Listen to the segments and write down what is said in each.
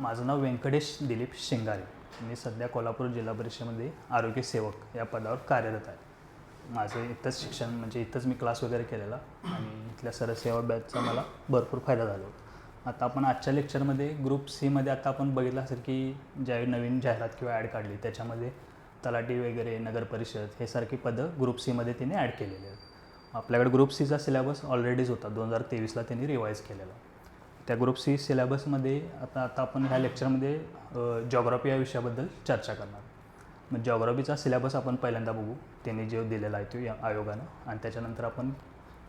माझं नाव व्यंकटेश दिलीप शिंगारे. मी सध्या कोल्हापूर जिल्हा परिषदेमध्ये आरोग्य सेवक या पदावर कार्यरत आहे. माझं इथंच शिक्षण म्हणजे इथंच मी क्लास वगैरे केलेला आणि इथल्या सरसेवा बॅचचा मला भरपूर फायदा झाला. आता आपण आजच्या लेक्चरमध्ये ग्रुप सीमध्ये आता आपण बघितलं असेल की ज्यावेळी नवीन जाहिरात किंवा ॲड काढली त्याच्यामध्ये तलाठी वगैरे नगरपरिषद हे सारखी पदं ग्रुप सीमध्ये त्यांनी ॲड केलेली आहेत. आपल्याकडे ग्रुप सीचा सिलेबस ऑलरेडीच होता, 2023ला त्यांनी रिवाईज केलेला. त्या ग्रुप सी सिलेबसमध्ये आता आपण ह्या लेक्चरमध्ये जॉग्राफी या विषयाबद्दल चर्चा करणार. मग जॉग्राफीचा सिलेबस आपण पहिल्यांदा बघू, त्यांनी जो दिलेला आहे तो या आयोगानं, आणि त्याच्यानंतर आपण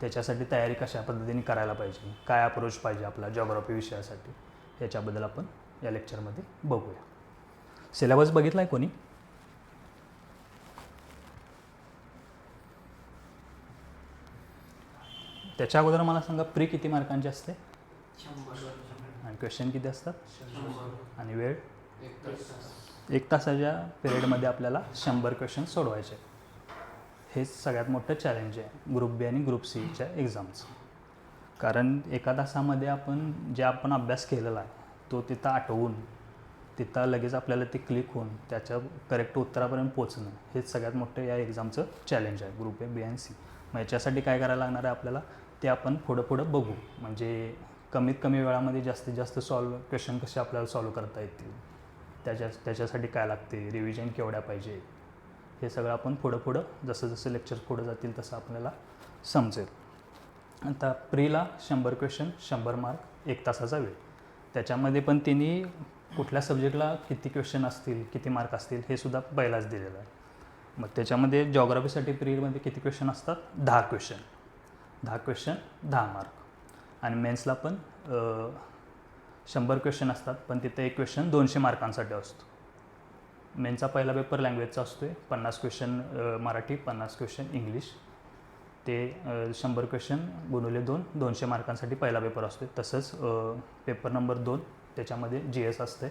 त्याच्यासाठी तयारी कशा पद्धतीने करायला पाहिजे, काय अप्रोच पाहिजे आपला जॉग्राफी विषयासाठी, याच्याबद्दल आपण या लेक्चरमध्ये बघूया. सिलेबस बघितला आहे कोणी? त्याच्या अगोदर मला सांगा, प्री किती मार्कांचे असते? 100. आणि क्वेश्चन किती असतात? 100. आणि वेळ? 1 तास. 1 तासाच्या पिरियडमध्ये आपल्याला 100 क्वेश्चन सोडवायचे. हेच सगळ्यात मोठं चॅलेंज आहे ग्रुप बी आणि ग्रुप सीच्या एक्झामचं. कारण 1 तासामध्ये आपण अभ्यास केलेला आहे तो तिथं आठवून तिथं लगेच आपल्याला ते क्लिक होऊन त्याच्या करेक्ट उत्तरापर्यंत पोचणं हेच सगळ्यात मोठं या एक्झामचं चॅलेंज आहे ग्रुप ए, बी आणि सी. मग याच्यासाठी काय करायला लागणार आहे आपल्याला ते आपण पुढं बघू. म्हणजे कमीत कमी वेळामध्ये जास्तीत जास्त क्वेश्चन कसे आपल्याला सॉल्व करता येतील, त्याच्यासाठी काय लागते, रिव्हिजन केवढ्या पाहिजे, हे सगळं आपण पुढं जसं लेक्चर पुढं जातील तसं आपल्याला समजेल. आता प्रीला 100 क्वेश्चन, 100 मार्क, 1 तासाचा वेळ. त्याच्यामध्ये पण तिने कुठल्या सब्जेक्टला किती क्वेश्चन असतील, किती मार्क असतील हे सुद्धा पहिलाच दिलेलं आहे. मग त्याच्यामध्ये जॉग्राफीसाठी प्रीमध्ये किती क्वेश्चन असतात? 10 क्वेश्चन. 10 question 10 mark. आणि मेन्सला पण 100 क्वेश्चन असतात, पण तिथे एक क्वेश्चन 200 मार्कांसाठी असतो. मेनचा पहिला पेपर लँग्वेजचा असतो आहे, 50 क्वेश्चन मराठी, 50 क्वेश्चन इंग्लिश. ते 100 क्वेश्चन गुणिले 2, 200 मार्कांसाठी पहिला पेपर असतो. तसंच पेपर नंबर 2 त्याच्यामध्ये GS असते,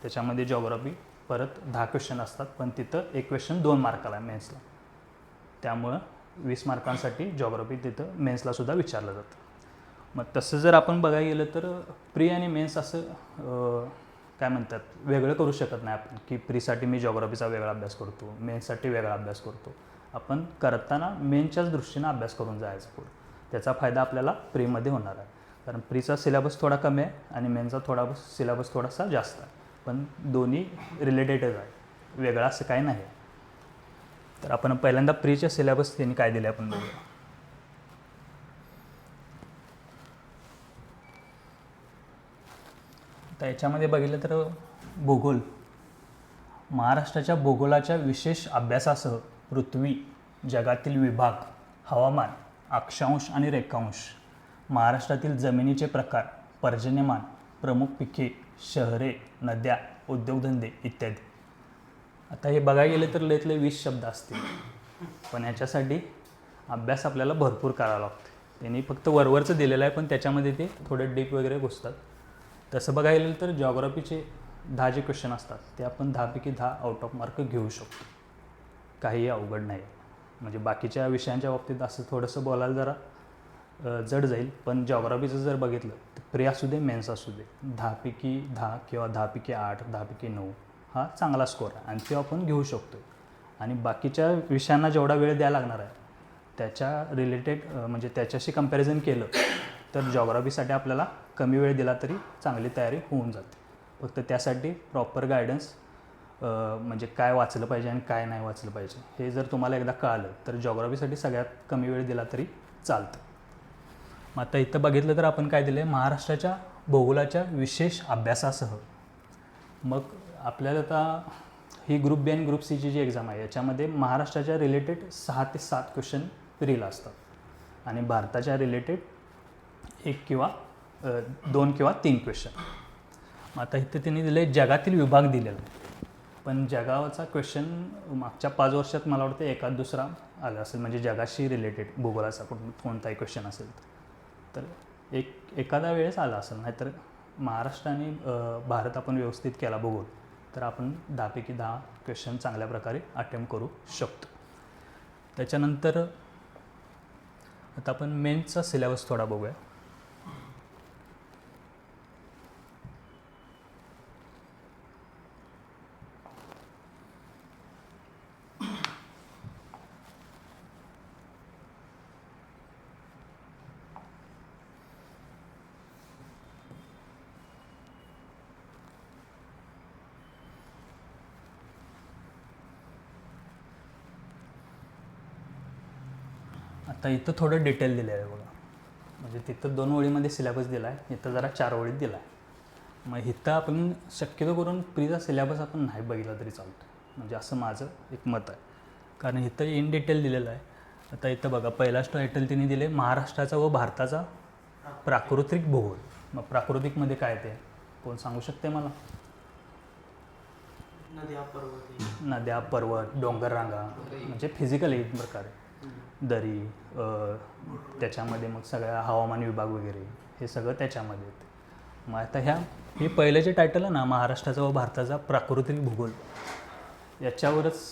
त्याच्यामध्ये जॉग्राफी परत 10 क्वेश्चन असतात, पण तिथं एक क्वेश्चन 2 मार्काला आहे मेन्सला. त्यामुळं 20 मार्कांसाठी जॉग्राफी तिथं मेन्सलासुद्धा विचारलं जातं. मग तसं जर आपण बघायला गेलं तर प्री आणि मेन्स असं काय म्हणतात वेगळं करू शकत नाही आपण, की प्रीसाठी मी जॉग्राफीचा वेगळा अभ्यास करतो, मेन्ससाठी वेगळा अभ्यास करतो. आपण करताना मेनच्याच दृष्टीनं अभ्यास करून जायचं पुढं. त्याचा फायदा आपल्याला प्रीमध्ये होणार आहे. कारण प्रीचा सिलेबस थोडा कमी आहे आणि मेनचा सिलेबस थोडासा जास्त आहे, पण दोन्ही रिलेटेडच आहे, वेगळा असं काही नाही. तर आपण पहिल्यांदा प्रीच्या सिलेबस त्यांनी काय दिले आपण बघूया. तर याच्यामध्ये बघितलं तर भूगोल, महाराष्ट्राच्या भूगोलाच्या विशेष अभ्यासासह पृथ्वी, जगातील विभाग, हवामान, अक्षांश आणि रेखांश, महाराष्ट्रातील जमिनीचे प्रकार, पर्जन्यमान, प्रमुख पिके, शहरे, नद्या, उद्योगधंदे इत्यादी. आता हे बघायला गेले तर लयतले 20 शब्द असतील, पण याच्यासाठी अभ्यास आपल्याला भरपूर करावा लागतो. त्यांनी फक्त वरवरचं दिलेलं आहे, पण त्याच्यामध्ये ते थोडं डीप वगैरे घुसतात. तसं बघायला गेलं तर जॉग्राफीचे 10 जे क्वेश्चन असतात ते आपण 10 पैकी 10 आउट ऑफ मार्क घेऊ शकतो. काहीही अवघड नाही. म्हणजे बाकीच्या विषयांच्या बाबतीत असं थोडंसं बोलायला जरा जड जाईल, पण जॉग्राफीचं जर बघितलं तर प्री असू दे, मेन्स असू दे, 10 पैकी 10 किंवा 10 पैकी 8, 10 पैकी 9 हा चांगला स्कोर आहे आणि तो आपण घेऊ शकतो. आणि बाकीच्या विषयांना जेवढा वेळ द्यायला लागणार आहे त्याच्या रिलेटेड म्हणजे त्याच्याशी कंपॅरिझन केलं तर जॉग्राफीसाठी आपल्याला कमी वेळ दिला तरी चांगली तयारी होऊन जाते. फक्त त्यासाठी प्रॉपर गायडन्स म्हणजे काय वाचलं पाहिजे आणि काय नाही वाचलं पाहिजे हे जर तुम्हाला एकदा कळालं तर जॉग्राफीसाठी सगळ्यात कमी वेळ दिला तरी चालतं. मग आता इथं बघितलं तर आपण काय दिलं आहे, महाराष्ट्राच्या भूगोलाच्या विशेष अभ्यासासह. मग आपल्याला आता ही ग्रुप बी आणि ग्रुप सीची जी एक्झाम आहे याच्यामध्ये महाराष्ट्राच्या रिलेटेड 6 ते 7 क्वेश्चन प्रीला असतात आणि भारताच्या रिलेटेड 1 किंवा 2 किंवा 3 क्वेश्चन. आता इथं त्यांनी दिले जगातील विभाग दिलेला, पण जगाचा क्वेश्चन मागच्या 5 वर्षात मला वाटतं एखाद दुसरा आला असेल, म्हणजे जगाशी रिलेटेड भूगोलाचा कोणताही क्वेश्चन असेल तर एखादा वेळेस आला असेल. नाहीतर महाराष्ट्र आणि भारत आपण व्यवस्थित केला भूगोल तर आपण 10 पैकी 10 क्वेश्चन चांगल्या प्रकारे अटेम्प्ट करू शकतो. त्याच्यानंतर आता आपण मेन्सचा सिलेबस थोडा बघूया. आता इथं थोडं डिटेल दिलं आहे बघा. म्हणजे तिथं 2 ओळीमध्ये सिलेबस दिला आहे, इथं जरा 4 ओळीत दिला आहे. मग इथं आपण शक्यतो करून प्रीचा सिलेबस आपण नाही बघितला तरी चालतो, म्हणजे असं माझं एक मत आहे. कारण इथं इन डिटेल दिलेलं आहे. आता इथं बघा, पहिलाच टायटल तिने दिले महाराष्ट्राचा व भारताचा प्राकृतिक भूगोल. मग प्राकृतिकमध्ये काय ते कोण सांगू शकते मला? नद्या पर्वत नद्या, पर्वत, डोंगररांगा, म्हणजे फिजिकल एक प्रकारे दरी, त्याच्यामध्ये मग सगळ्या हवामान विभाग वगैरे हे सगळं त्याच्यामध्ये येते. मग आता हे पहिलं जे टायटल आहे ना, महाराष्ट्राचा व भारताचा प्राकृतिक भूगोल, याच्यावरच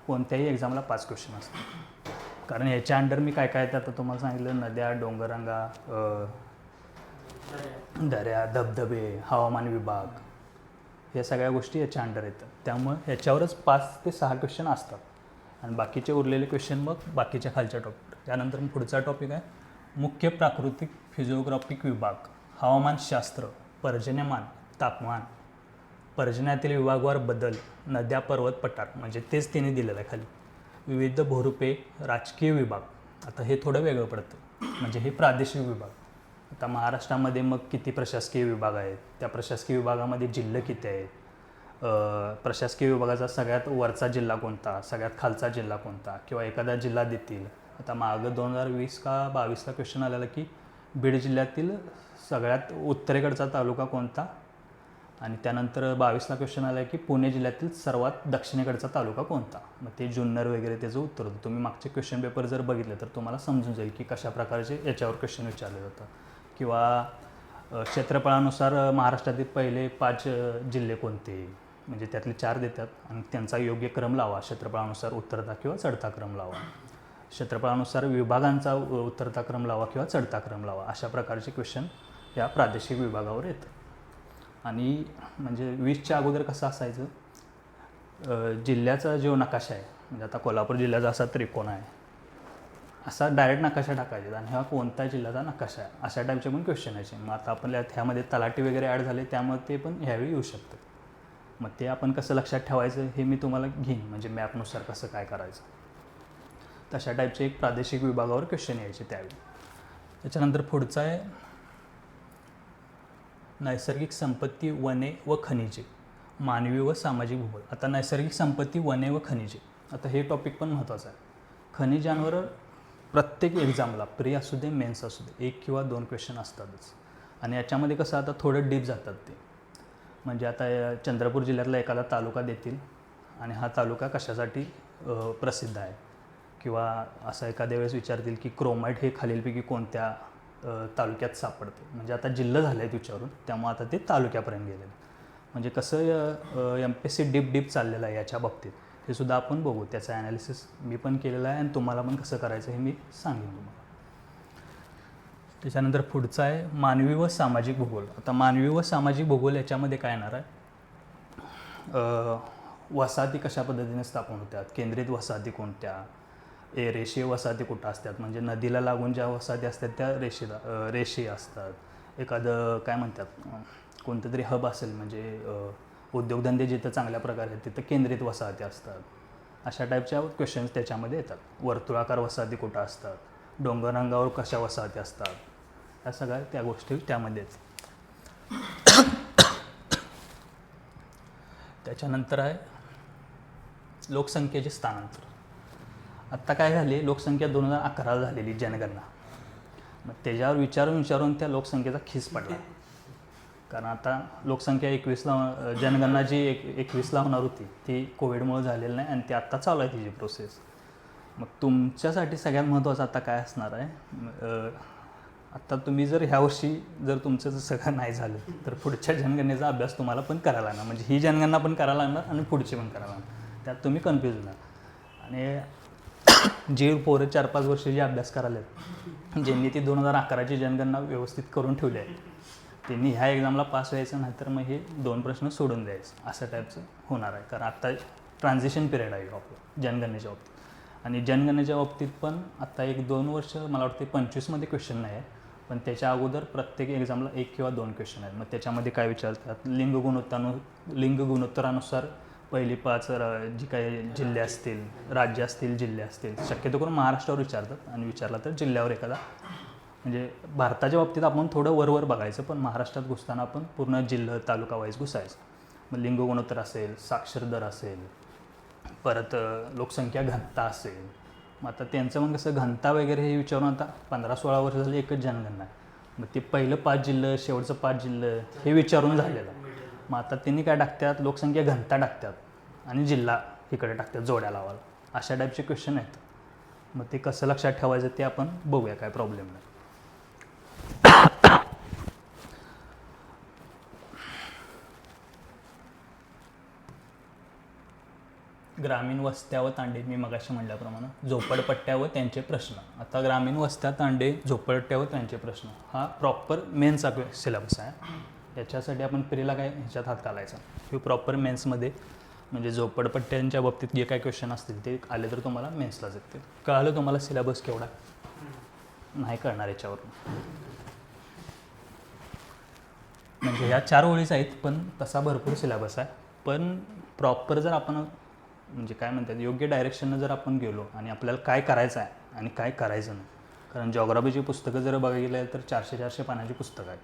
कोणत्याही एक्झामला 5 क्वेश्चन असतात. कारण ह्याच्या अंडर मी काय काय येतं आता तुम्हाला सांगितलं, नद्या, डोंगररांगा, दऱ्या, धबधबे, हवामान विभाग, या सगळ्या गोष्टी याच्या अंडर येतात. त्यामुळे ह्याच्यावरच 5 ते 6 क्वेश्चन असतात आणि बाकीचे उरलेले क्वेश्चन मग बाकीच्या खालच्या टॉपिक. त्यानंतर पुढचा टॉपिक आहे मुख्य प्राकृतिक फिजिओग्राफिक विभाग, हवामानशास्त्र, पर्जन्यमान, तापमान, पर्जन्यातील विभागवार बदल, नद्या, पर्वत, पठार, म्हणजे तेच तिने दिलेलं आहे खाली. विविध भूरूपे, राजकीय विभाग. आता हे थोडं वेगळं पडतं, म्हणजे हे प्रादेशिक विभाग. आता महाराष्ट्रामध्ये मग किती प्रशासकीय विभाग आहेत, त्या प्रशासकीय विभागामध्ये जिल्हे किती आहेत, प्रशासकीय विभागाचा सगळ्यात वरचा जिल्हा कोणता, सगळ्यात खालचा जिल्हा कोणता, किंवा एखादा जिल्हा देतील. आता मागं 2020 का 22ला क्वेश्चन आलेला की बीड जिल्ह्यातील सगळ्यात उत्तरेकडचा तालुका कोणता, आणि त्यानंतर 22ला क्वेश्चन आला की पुणे जिल्ह्यातील सर्वात दक्षिणेकडचा तालुका कोणता. मग ते जुन्नर वगैरे त्याचं उत्तर होतं. तुम्ही मागचे क्वेश्चन पेपर जर बघितले तर तुम्हाला समजून जाईल की कशा प्रकारचे याच्यावर क्वेश्चन विचारले जातं. किंवा क्षेत्रफळानुसार महाराष्ट्रातील पहिले 5 जिल्हे कोणते, म्हणजे त्यातले 4 देतात आणि त्यांचा योग्य क्रम लावा. क्षेत्रफळानुसार उतरता किंवा चढता क्रम लावा. क्षेत्रफळानुसार विभागांचा उतरता क्रम लावा किंवा चढता क्रम लावा. अशा प्रकारचे क्वेश्चन या प्रादेशिक विभागावर येतात. आणि म्हणजे 20च्या अगोदर कसं असायचं, जिल्ह्याचा जो नकाशा आहे, म्हणजे आता कोल्हापूर जिल्ह्याचा असा त्रिकोण आहे, असा डायरेक्ट नकाशा टाकायचा आणि हा कोणत्या जिल्ह्याचा नकाशा आहे, अशा टाईपचे पण क्वेश्चन यायचे. मग आता आपल्या ह्यामध्ये तलाठी वगैरे ॲड झाले, त्यामुळे ते पण ह्यावेळी येऊ शकतं. मग ते आपण कसं लक्षात ठेवायचं हे मी तुम्हाला घेईन, म्हणजे मॅपनुसार कसं काय करायचं. तशा टाईपचे एक प्रादेशिक विभागावर क्वेश्चन यायचे त्यावेळी. त्याच्यानंतर पुढचं आहे नैसर्गिक संपत्ती, वने व खनिजे, मानवी व सामाजिक भूगोल. आता नैसर्गिक संपत्ती, वने व खनिजे, आता हे टॉपिक पण महत्त्वाचं आहे. खनिजांवर प्रत्येक एक्झामला प्री असू दे मेन्स असू दे 1 किंवा 2 क्वेश्चन असतातच. आणि याच्यामध्ये कसं आता थोडं डीप जातात ते. म्हणजे आता चंद्रपूर जिल्ह्यातला एखादा तालुका देतील आणि हा तालुका कशासाठी प्रसिद्ध आहे, किंवा असं एखाद्या वेळेस विचारतील की क्रोमाइट हे खालीलपैकी कोणत्या तालुक्यात सापडते. म्हणजे आता जिल्हा झाले आहेत विचारून, त्यामुळे आता ते तालुक्यापर्यंत गेलेलं. म्हणजे कसं MPSC डीप चाललेलं आहे याच्या बाबतीत, हे सुद्धा आपण बघू. त्याचं ॲनालिसिस मी पण केलेलं आहे आणि तुम्हाला पण कसं करायचं हे मी सांगेन तुम्हाला. त्याच्यानंतर पुढचं आहे मानवी व सामाजिक भूगोल. आता मानवी व सामाजिक भूगोल याच्यामध्ये काय येणार आहे, वसाहती कशा पद्धतीने स्थापन होतात, केंद्रित वसाहती कोणत्या, रेषीय वसाहती कुठं असतात, म्हणजे नदीला लागून ज्या वसाहती असतात त्या रेषीय असतात. एखादं काय म्हणतात कोणतं तरी हब असेल, म्हणजे उद्योगधंदे जिथं चांगल्या प्रकारे आहेत तिथं केंद्रित वसाहती असतात. अशा टाईपच्या क्वेश्चन्स त्याच्यामध्ये येतात. वर्तुळाकार वसाहती कुठं असतात, डोंगररांगावर कशा वसाहती असतात, ह्या सगळ्या त्या गोष्टी त्यामध्येच. त्याच्यानंतर आहे लोकसंख्येचे स्थानांतर. आत्ता काय झाले, लोकसंख्या 2011 झालेली जनगणना. मग त्याच्यावर विचारून त्या लोकसंख्येचा खीस पडला. कारण आता लोकसंख्या 21ला जनगणना जी 21ला होणार होती ती कोविडमुळे झालेली नाही आणि ती आत्ता चालू आहे तिची प्रोसेस. मग तुमच्यासाठी सगळ्यात महत्त्वाचं आता काय असणार आहे, आत्ता तुम्ही जर ह्या वर्षी जर तुमचं जर सगळं नाही झालं तर पुढच्या जनगणनेचा अभ्यास तुम्हाला पण करायला लागणार. म्हणजे ही जनगणना पण करायला लागणार आणि पुढची पण करायला लागणार. त्यात तुम्ही कन्फ्यूज होणार. आणि जी पोरं 4-5 वर्ष जे अभ्यास करायला आहेत, ज्यांनी ती 2011ची जनगणना व्यवस्थित करून ठेवली आहे, त्यांनी ह्या एक्झामला पास व्हायचं, नाहीतर मग हे 2 प्रश्न सोडून द्यायचं, असं टाईपचं होणार आहे. कारण आत्ता ट्रान्झिशन पिरियड आहे आपलं जनगणनेच्या बाबतीत. आणि जनगणनेच्या बाबतीत पण आत्ता 1-2 वर्ष मला वाटते 25मध्ये क्वेश्चन नाही आहे, पण त्याच्या अगोदर प्रत्येक एक्झामला 1 किंवा 2 क्वेश्चन आहेत. मग त्याच्यामध्ये काय विचारतात, लिंग गुणोत्तरानुसार पहिली 5 जी काही जिल्हे असतील, राज्य असतील, जिल्हे असतील, शक्यतो करून महाराष्ट्रावर विचारतात आणि विचारला तर जिल्ह्यावर एखादा. म्हणजे भारताच्या बाबतीत आपण थोडं वरवर बघायचं, पण महाराष्ट्रात घुसताना आपण पूर्ण जिल्हा तालुका वाईज घुसायचं. मग लिंग गुणोत्तर असेल, साक्षर दर असेल, परत लोकसंख्या घनता असेल. मग आता त्यांचं मग कसं घनता वगैरे हे विचारून आता 15-16 वर्ष झाली एकच जनगणना आहे. मग ते पहिलं 5 जिल्हे, शेवटचं 5 जिल्हे हे विचारून झालेलं. मग आता त्यांनी काय टाकतात, लोकसंख्या घनता टाकतात आणि जिल्हा इकडे टाकतात जोड्या लावायला. अशा टाईपचे क्वेश्चन आहेत. मग ते कसं लक्षात ठेवायचं ते आपण बघूया, काय प्रॉब्लेम नाही. ग्रामीण वस्त्या व तांडे, मी मगाशी म्हटल्याप्रमाणे झोपडपट्ट्या व त्यांचे प्रश्न. आता ग्रामीण वस्त्या, तांडे, झोपडपट्ट्या व त्यांचे प्रश्न हा प्रॉपर मेन्सचा सिलेबस आहे. याच्यासाठी आपण प्रीला काय ह्याच्यात हात घालायचा, हे प्रॉपर मेन्समध्ये म्हणजे झोपडपट्ट्यांच्या बाबतीत जे काही क्वेश्चन असतील ते आले तर तुम्हाला मेन्सलाच येतील. कळालं तुम्हाला सिलेबस केवढा नाही कळणार याच्यावरून. म्हणजे ह्या 4 ओळीच आहेत, पण तसा भरपूर सिलेबस आहे. पण प्रॉपर जर आपण म्हणजे काय म्हणतात योग्य डायरेक्शननं जर आपण गेलो आणि आपल्याला काय करायचं आहे आणि काय करायचं नाही. कारण जॉग्राफीची पुस्तकं जर बघायला गेलं तर 400-400 पानाची पुस्तकं आहेत.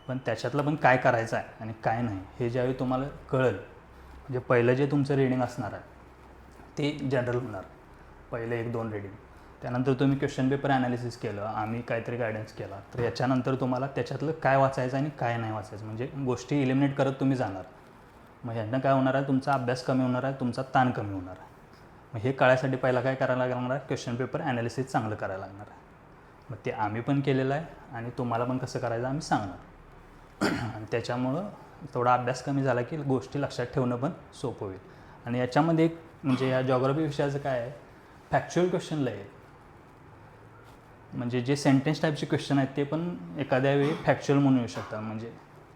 पण त्याच्यातलं पण काय करायचं आहे आणि काय नाही हे ज्यावेळी तुम्हाला कळेल, म्हणजे पहिलं जे तुमचं रीडिंग असणार आहे ते जनरल होणार, पहिलं 1-2 रीडिंग. त्यानंतर तुम्ही क्वेश्चन पेपर ॲनालिसिस केलं, आम्ही काहीतरी गायडन्स केला, तर याच्यानंतर तुम्हाला त्याच्यातलं काय वाचायचं आणि काय नाही वाचायचं, म्हणजे गोष्टी इलिमिनेट करत तुम्ही जाणार. मग ह्यानं काय होणार आहे, तुमचा अभ्यास कमी होणार आहे, तुमचा ताण कमी होणार आहे. मग हे कळायसाठी पहिला काय करायला लागणार आहे, क्वेश्चन पेपर ॲनालिसिस चांगलं करायला लागणार आहे. मग ते आम्ही पण केलेलं आहे आणि तुम्हाला पण कसं करायचं आम्ही सांगणार. आणि त्याच्यामुळं थोडा अभ्यास कमी झाला की गोष्टी लक्षात ठेवणं पण सोपं होईल. आणि याच्यामध्ये एक म्हणजे या जॉग्राफी विषयाचं काय आहे, फॅक्च्युअल क्वेश्चन लय आहे. म्हणजे जे सेंटेन्स टाईपचे क्वेश्चन आहेत ते पण एखाद्या वेळी फॅक्च्युअल म्हणून येऊ शकतात. म्हणजे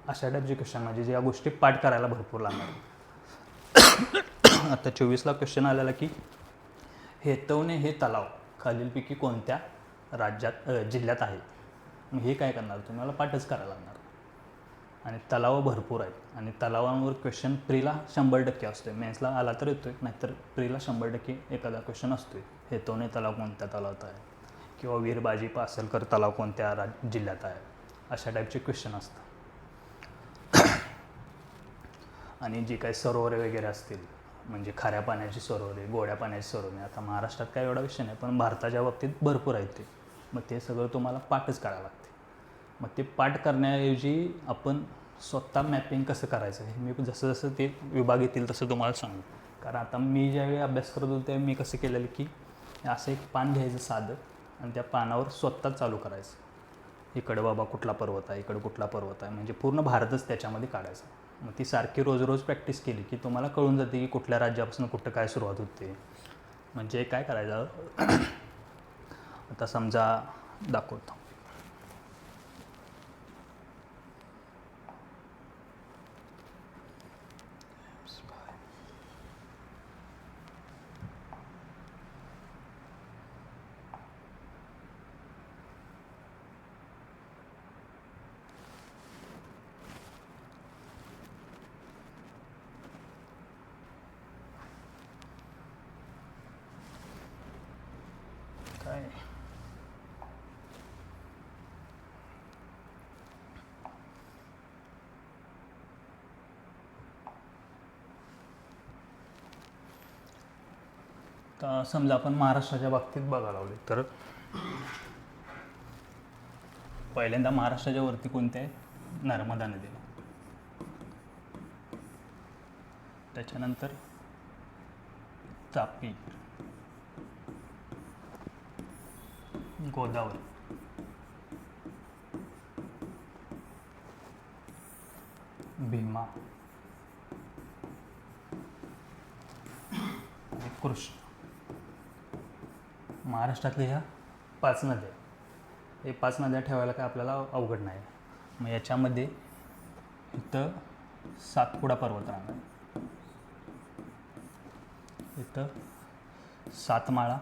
अशा टाईपचे क्वेश्चन म्हणजे ज्या गोष्टी पाठ करायला भरपूर लागणार. आता 24ला क्वेश्चन आलेला की हेतवणे हे तलाव खालीलपैकी कोणत्या राज्यात जिल्ह्यात आहे. मग हे काय करणार, तुम्हाला पाठच करायला लागणार. आणि तलाव भरपूर आहेत आणि तलावांवर क्वेश्चन प्रीला 100% असतो आहे. मेन्सला आला तर येतो आहे, नाहीतर प्रीला 100% एखादा क्वेश्चन असतो आहे. हेतवणे तलाव कोणत्या तलावात आहे किंवा वीरबाजी पासलकर तलाव कोणत्या जिल्ह्यात आहे, अशा टाईपचे क्वेश्चन असतात. आणि जी काही सरोवरे वगैरे असतील, म्हणजे खाऱ्या पाण्याची सरोवरे, गोड्या पाण्याची सरोवरे, आता महाराष्ट्रात काय एवढा विषय नाही, पण भारताच्या बाबतीत भरपूर आहेत ते. मग ते सगळं तुम्हाला पाठच करावं लागते. मग ते पाठ करण्याऐवजी आपण स्वतः मॅपिंग कसं करायचं हे मी जसं जसं ते विभाग येतील तसं तुम्हाला सांगू. कारण आता मी ज्यावेळी अभ्यास करत होतो त्यावेळी मी कसं केलेलं की असं एक पान घ्यायचं साधं आणि त्या पानावर स्वतः चालू करायचं. इकडं बाबा कुठला पर्वत आहे, इकडं कुठला पर्वत आहे, म्हणजे पूर्ण भारतच त्याच्यामध्ये काढायचा. मग ती सारखी रोज रोज प्रॅक्टिस केली की तुम्हाला कळून जाते की कुठल्या राज्यापासून कुठं काय सुरुवात होते. म्हणजे काय करायचं, आता समजा दाखवतो. काय तर समजा आपण महाराष्ट्राच्या बाबतीत बघायला लावले तर पहिल्यांदा महाराष्ट्राच्या वरती कोणते आहे, नर्मदा नदी, त्याच्यानंतर तापी, गोदावरी, भीमा आणि कृष्ण. महाराष्ट्रातल्या ह्या 5 नद्या, हे 5 नद्या ठेवायला काय आपल्याला अवघड नाही. मग याच्यामध्ये इथं सातपुडा पर्वत राहणार, इथं सातमाळा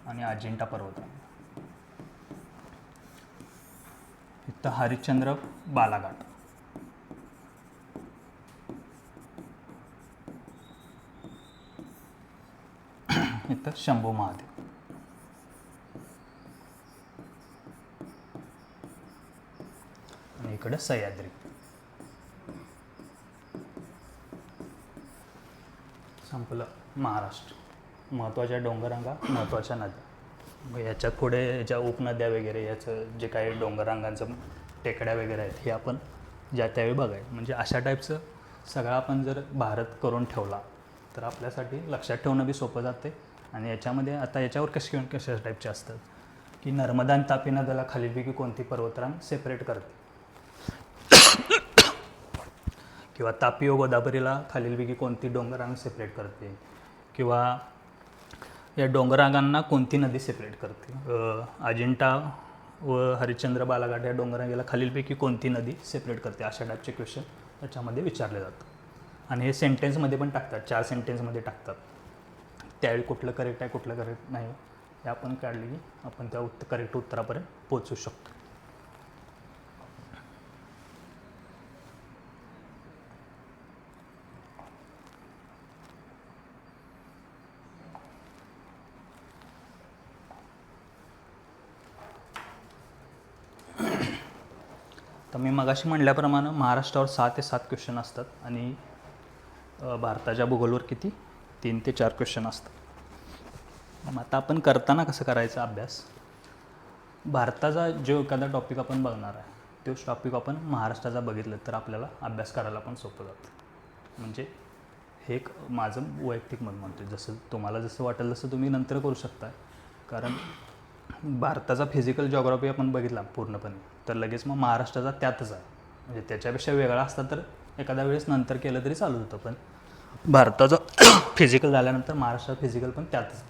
आणि अजिंठा पर्वत राहणार, इथं हरिश्चंद्र बालाघाट, त्याच्यानंतर शंभू महादेव. आणि इकडे सह्याद्री. संपलं महाराष्ट्र. महत्त्वाच्या डोंगररांगा, महत्त्वाच्या नद्या. मग याच्यात पुढे ज्या उपनद्या वगैरे याचं जे काही डोंगररांगांचं टेकड्या वगैरे आहेत हे आपण ज्या त्यावेळी बघायचं. म्हणजे अशा टाईपचं सगळं आपण जर भारत करून ठेवला तर आपल्यासाठी लक्षात ठेवणं बी सोपं जाते. आणि याच्यामध्ये आता याच्यावर कशा टाईपचे असतात की नर्मदा आणि तापी नद्याला खालीलपैकी कोणती पर्वतरांग सेपरेट करते, किंवा तापी व गोदावरीला खालीलपैकी कोणती डोंगररांग सेपरेट करते, किंवा या डोंगररांगांना कोणती नदी सेपरेट करते. अजिंठा व हरिश्चंद्र बालाघाट या डोंगररांगेला खालीलपैकी कोणती नदी सेपरेट करते. अशा टाईपचे क्वेश्चन त्याच्यामध्ये विचारले जातात. आणि हे सेंटेन्समध्ये पण टाकतात, 4 सेंटेन्समध्ये टाकतात. त्यावेळी कुठलं करेक्ट आहे कुठलं करेक्ट नाही हे आपण काढले की आपण त्या करेक्ट उत्तरापर्यंत पोहोचू शकतो. तर मी मगाशी म्हटल्याप्रमाणे महाराष्ट्रावर 6 ते 7 क्वेश्चन असतात आणि भारताच्या भूगोलवर किती 3 ते 4 क्वेश्चन असतात. मग आता आपण करताना कसं करायचा अभ्यास, भारताचा जो एखादा टॉपिक आपण बघणार आहे तोच टॉपिक आपण महाराष्ट्राचा बघितलं तर आपल्याला अभ्यास करायला पण सोपं जातं. म्हणजे हे एक माझं वैयक्तिक मत म्हणतो. जसं तुम्हाला जसं वाटेल तसं तुम्ही नंतर करू शकता. कारण भारताचा फिजिकल जॉग्राफी आपण बघितला पूर्णपणे तर लगेच मग महाराष्ट्राचा त्यातच आहे. म्हणजे त्याच्यापेक्षा वेगळा असता तर एखाद्या वेळेस नंतर केलं तरी चालू होतं. पण भारताचा फिजिकल झाल्यानंतर महाराष्ट्रात फिजिकल पण त्यातच,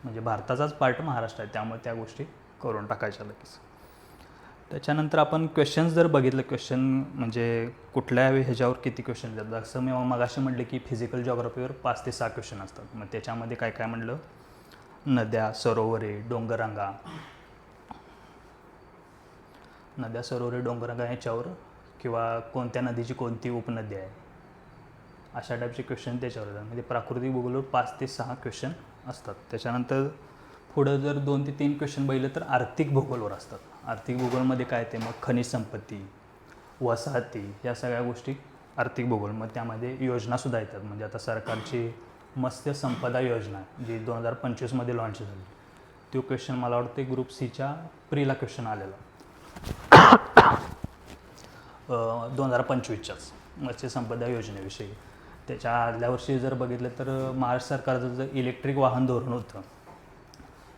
म्हणजे भारताचाच पार्ट महाराष्ट्र आहे. त्यामुळे त्या गोष्टी करून टाकायच्या लगेच. त्याच्यानंतर आपण क्वेश्चन्स जर बघितलं, क्वेश्चन म्हणजे कुठल्या ह्याच्यावर किती क्वेश्चन येतात. जसं मी मगाशी म्हटलं की फिजिकल जॉग्राफीवर 5 ते 6 क्वेश्चन असतात. मग त्याच्यामध्ये काय काय म्हटलं, नद्या, सरोवरे, डोंगररांगा, नद्या, सरोवरे, डोंगररांगा ह्याच्यावर, किंवा कोणत्या नदीची कोणती उपनदी आहे, अशा टाईपचे क्वेश्चन त्याच्यावर येतात. म्हणजे प्राकृतिक भूगोलवर 5 ते 6 क्वेश्चन असतात. त्याच्यानंतर पुढं जर 2 ते 3 क्वेश्चन बघितलं तर आर्थिक भूगोलवर असतात. आर्थिक भूगोलमध्ये काय ते मग खनिज संपत्ती, वसाहती या सगळ्या गोष्टी आर्थिक भूगोल. मग त्यामध्ये योजनासुद्धा येतात. म्हणजे आता सरकारची मत्स्य संपदा योजना जी 2025मध्ये लॉन्च झाली, तो क्वेश्चन मला वाटते ग्रुप सीच्या प्रीला क्वेश्चन आलेला 2025च्याच मत्स्य संपदा योजनेविषयी. त्याच्या आदल्या वर्षी जर बघितलं तर महाराष्ट्र सरकारचं जर इलेक्ट्रिक वाहन धोरण होतं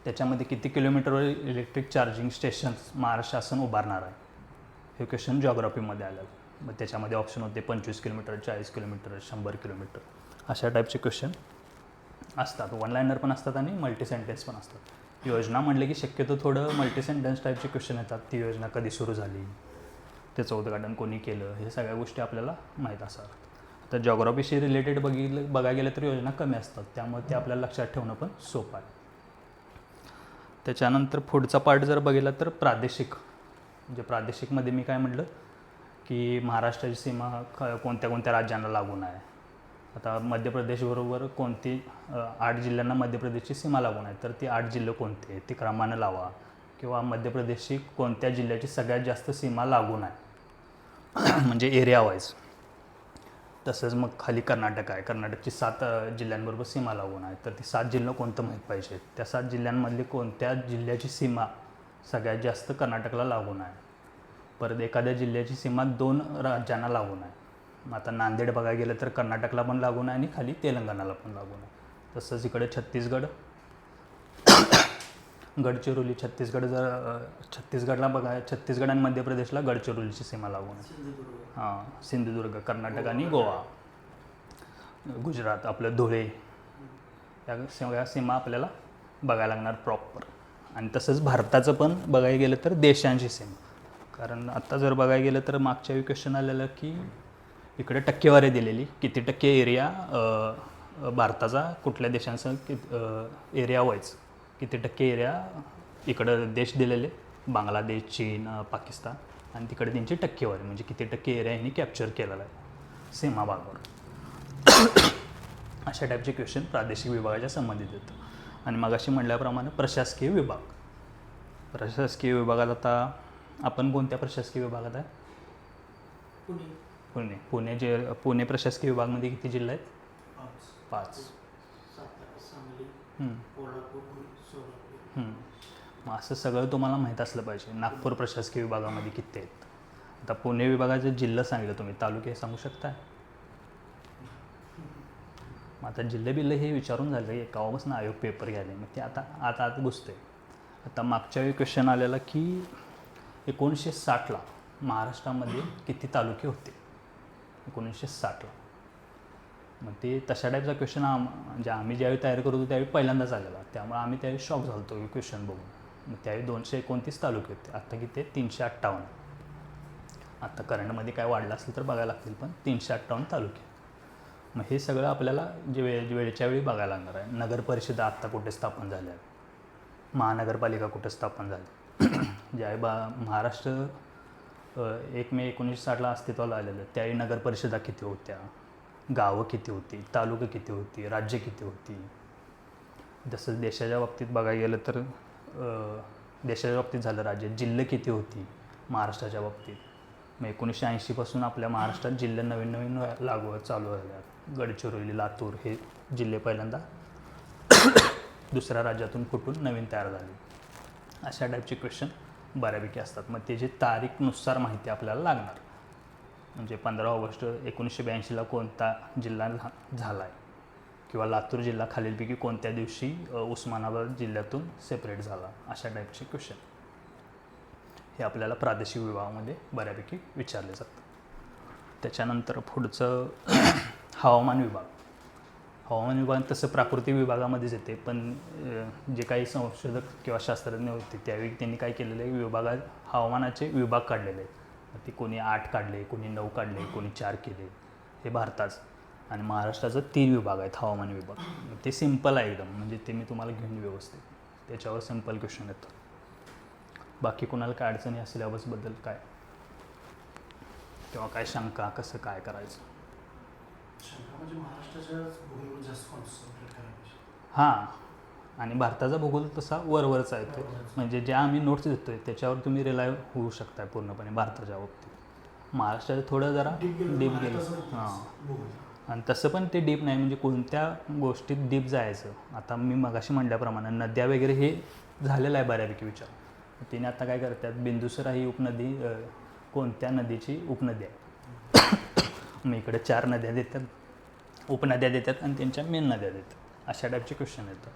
त्याच्यामध्ये किती किलोमीटरवर इलेक्ट्रिक चार्जिंग स्टेशन्स महाराष्ट्र शासन उभारणार आहे, हे क्वेश्चन जॉग्राफीमध्ये आलेलं. मग त्याच्यामध्ये ऑप्शन होते 25 किलोमीटर, 40 किलोमीटर, 100 किलोमीटर, अशा टाईपचे क्वेश्चन असतात. वन लाईनर पण असतात आणि मल्टी सेंटेन्स पण असतात. योजना म्हटलं की शक्यतो थोडं मल्टी सेंटेन्स टाईपचे क्वेश्चन येतात. ती योजना कधी सुरू झाली, त्याचं उद्घाटन कोणी केलं, हे सगळ्या गोष्टी आपल्याला माहीत असाव्यात. तर जॉग्राफीशी रिलेटेड बघायला गेलं तर योजना कमी असतात, त्यामुळे ते आपल्याला लक्षात ठेवणं पण सोपं आहे. त्याच्यानंतर पुढचा पार्ट जर बघितला तर प्रादेशिक. म्हणजे प्रादेशिकमध्ये मी काय म्हटलं की महाराष्ट्राची सीमा कोणत्या कोणत्या राज्यांना लागून आहे. आता मध्य प्रदेशबरोबर कोणती 8 जिल्ह्यांना मध्य प्रदेशची सीमा लागून आहे, तर ती 8 जिल्हे कोणते ती क्रमानं लावा. किंवा मध्य प्रदेशची कोणत्या जिल्ह्याची सगळ्यात जास्त सीमा लागून आहे म्हणजे एरिया वाईज. तसंच मग खाली कर्नाटक आहे, कर्नाटकची 7 जिल्ह्यांबरोबर सीमा लागून आहे, तर ती 7 जिल्हे कोणतं माहीत पाहिजे. त्या 7 जिल्ह्यांमधली कोणत्या जिल्ह्याची सीमा सगळ्यात जास्त कर्नाटकला लागून आहे. परत एखाद्या जिल्ह्याची सीमा 2 राज्यांना लागून आहे. मग आता नांदेड बघायला गेलं तर कर्नाटकला पण लागून आहे आणि खाली तेलंगणाला पण लागून आहे. तसंच इकडे छत्तीसगड, गडचिरोली, छत्तीसगडला छत्तीसगड आणि मध्य प्रदेशला गडचिरोलीची सीमा लागून आहे. हां, सिंधुदुर्ग, कर्नाटक आणि गोवा, गुजरात, आपलं धुळे, या सगळ्या सीमा आपल्याला बघायला लागणार प्रॉपर. आणि तसंच भारताचं पण बघायला गेलं तर देशांची सीमा. कारण आत्ता जर बघायला गेलं तर मागच्या वेळी क्वेश्चन आलेलं की इकडे टक्केवारी दिलेली किती टक्के एरिया भारताचा कुठल्या देशांचा एरिया वाईज किती टक्के एरिया इकडं देश दिलेले, बांगलादेश, चीन, पाकिस्तान, आणि तिकडे त्यांची टक्केवारी म्हणजे किती टक्के एरिया यांनी कॅप्चर केलेला आहे सीमा भागावर. अशा टाईपचे क्वेश्चन प्रादेशिक विभागाच्या संबंधित येतं. आणि मगाशी म्हटल्याप्रमाणे प्रशासकीय विभाग. प्रशासकीय विभागात आता आपण कोणत्या प्रशासकीय विभागात आहे? पुणे. पुणे प्रशासकीय विभागामध्ये किती जिल्हे आहेत? 5. सातारा, सांगली, हम्म. कोल्हापूर, सोलापूर. मग असं सगळं तुम्हाला माहीत असलं पाहिजे. नागपूर प्रशासकीय विभागामध्ये किती आहेत? आता पुणे विभागाचे जिल्हा सांगितलं, तुम्ही तालुके सांगू शकता? मग आता जिल्हे बिल्ले हे विचारून झालं की केव्हापासून आयोग पेपर घ्यायला, मग ते आता घुसते. आता मागच्या वेळी क्वेश्चन आलेला की 1960ला महाराष्ट्रामध्ये किती तालुके होते? 1960ला. मग ते तशा टाईपचा क्वेश्चन म्हणजे आम्ही ज्यावेळी तयारी करत होतो त्यावेळी पहिल्यांदाच आलेला, त्यामुळे आम्ही त्यावेळी शॉक झालो होतो क्वेश्चन बघून. मग त्यावेळी 229 तालुके होते. आत्ता किती? 358. आत्ता करंटमध्ये काय वाढलं असेल तर बघायला लागतील, पण 358 तालुके. मग हे सगळं आपल्याला वेळच्या वेळी बघायला लागणार आहे. नगर परिषदा आत्ता कुठे स्थापन झाल्या, महानगरपालिका कुठे स्थापन झाली. ज्यावेळी महाराष्ट्र 1 मे 1960ला अस्तित्वाला आलेलं, त्यावेळी नगर परिषदा किती होत्या, गावं किती होती, तालुके किती होती, राज्य किती होती. जसं देशाच्या बाबतीत बघायला गेलं तर देशाच्या बाबतीत झालं राज्य, जिल्हे किती होती महाराष्ट्राच्या बाबतीत. मग 1980पासून आपल्या महाराष्ट्रात जिल्हे नवीन लागू चालू झाल्या. गडचिरोली, लातूर हे जिल्हे पहिल्यांदा दुसऱ्या राज्यातून फुटून नवीन तयार झाले. अशा टाईपचे क्वेश्चन बऱ्यापैकी असतात. मग त्याची तारीखनुसार माहिती आपल्याला लागणार. म्हणजे 15 ऑगस्ट 1982ला कोणता जिल्हा झाला आहे, किंवा लातूर जिल्हा खालीलपैकी कोणत्या दिवशी उस्मानाबाद जिल्ह्यातून सेपरेट झाला. अशा टाईपचे क्वेश्चन हे आपल्याला प्रादेशिक विभागामध्ये बऱ्यापैकी विचारले जातात. त्याच्यानंतर पुढचं हवामान विभाग. हवामान विभाग तसं प्राकृतिक विभागामध्येच येते, पण जे काही संशोधक किंवा शास्त्रज्ञ होते त्यावेळी त्यांनी काय केलेलं आहे, विभागात हवामानाचे विभाग काढलेले आहेत. ते कोणी 8 काढले, कोणी 9 काढले, कोणी 4 केले. हे भारताचं. आणि महाराष्ट्राचं 3 विभाग आहेत हवामान विभाग. ते सिम्पल आहे एकदम, म्हणजे ते मी तुम्हाला घेऊन व्यवस्थित त्याच्यावर सिम्पल क्वेश्चन येतं. बाकी कोणाला काय अडचणी असल्याबद्दल काय किंवा काय शंका, कसं काय करायचं? म्हणजे महाराष्ट्राच्याच भूमीवर जास्त कॉन्सन्ट्रेट करायला पाहिजे. हां, आणि भारताचा भूगोल तसा वरवरचा आहे तो. म्हणजे ज्या आम्ही नोट्स देतोय त्याच्यावर तुम्ही रिलाय होऊ शकताय पूर्णपणे भारताच्या बाबतीत. महाराष्ट्राचं थोडं जरा डीप गेलं. हां, आणि तसं पण ते डीप नाही, म्हणजे कोणत्या गोष्टीत डीप जायचं. आता मी मगाशी म्हटल्याप्रमाणे नद्या वगैरे हे झालेलं आहे बऱ्यापैकी विचार. तिने आता काय करतात, बिंदुसरा ही उपनदी कोणत्या नदीची उपनदी आहे. मग इकडे 4 नद्या देतात, उपनद्या देतात, आणि त्यांच्या मेन नद्या देतात. अशा टाईपचे क्वेश्चन येतात.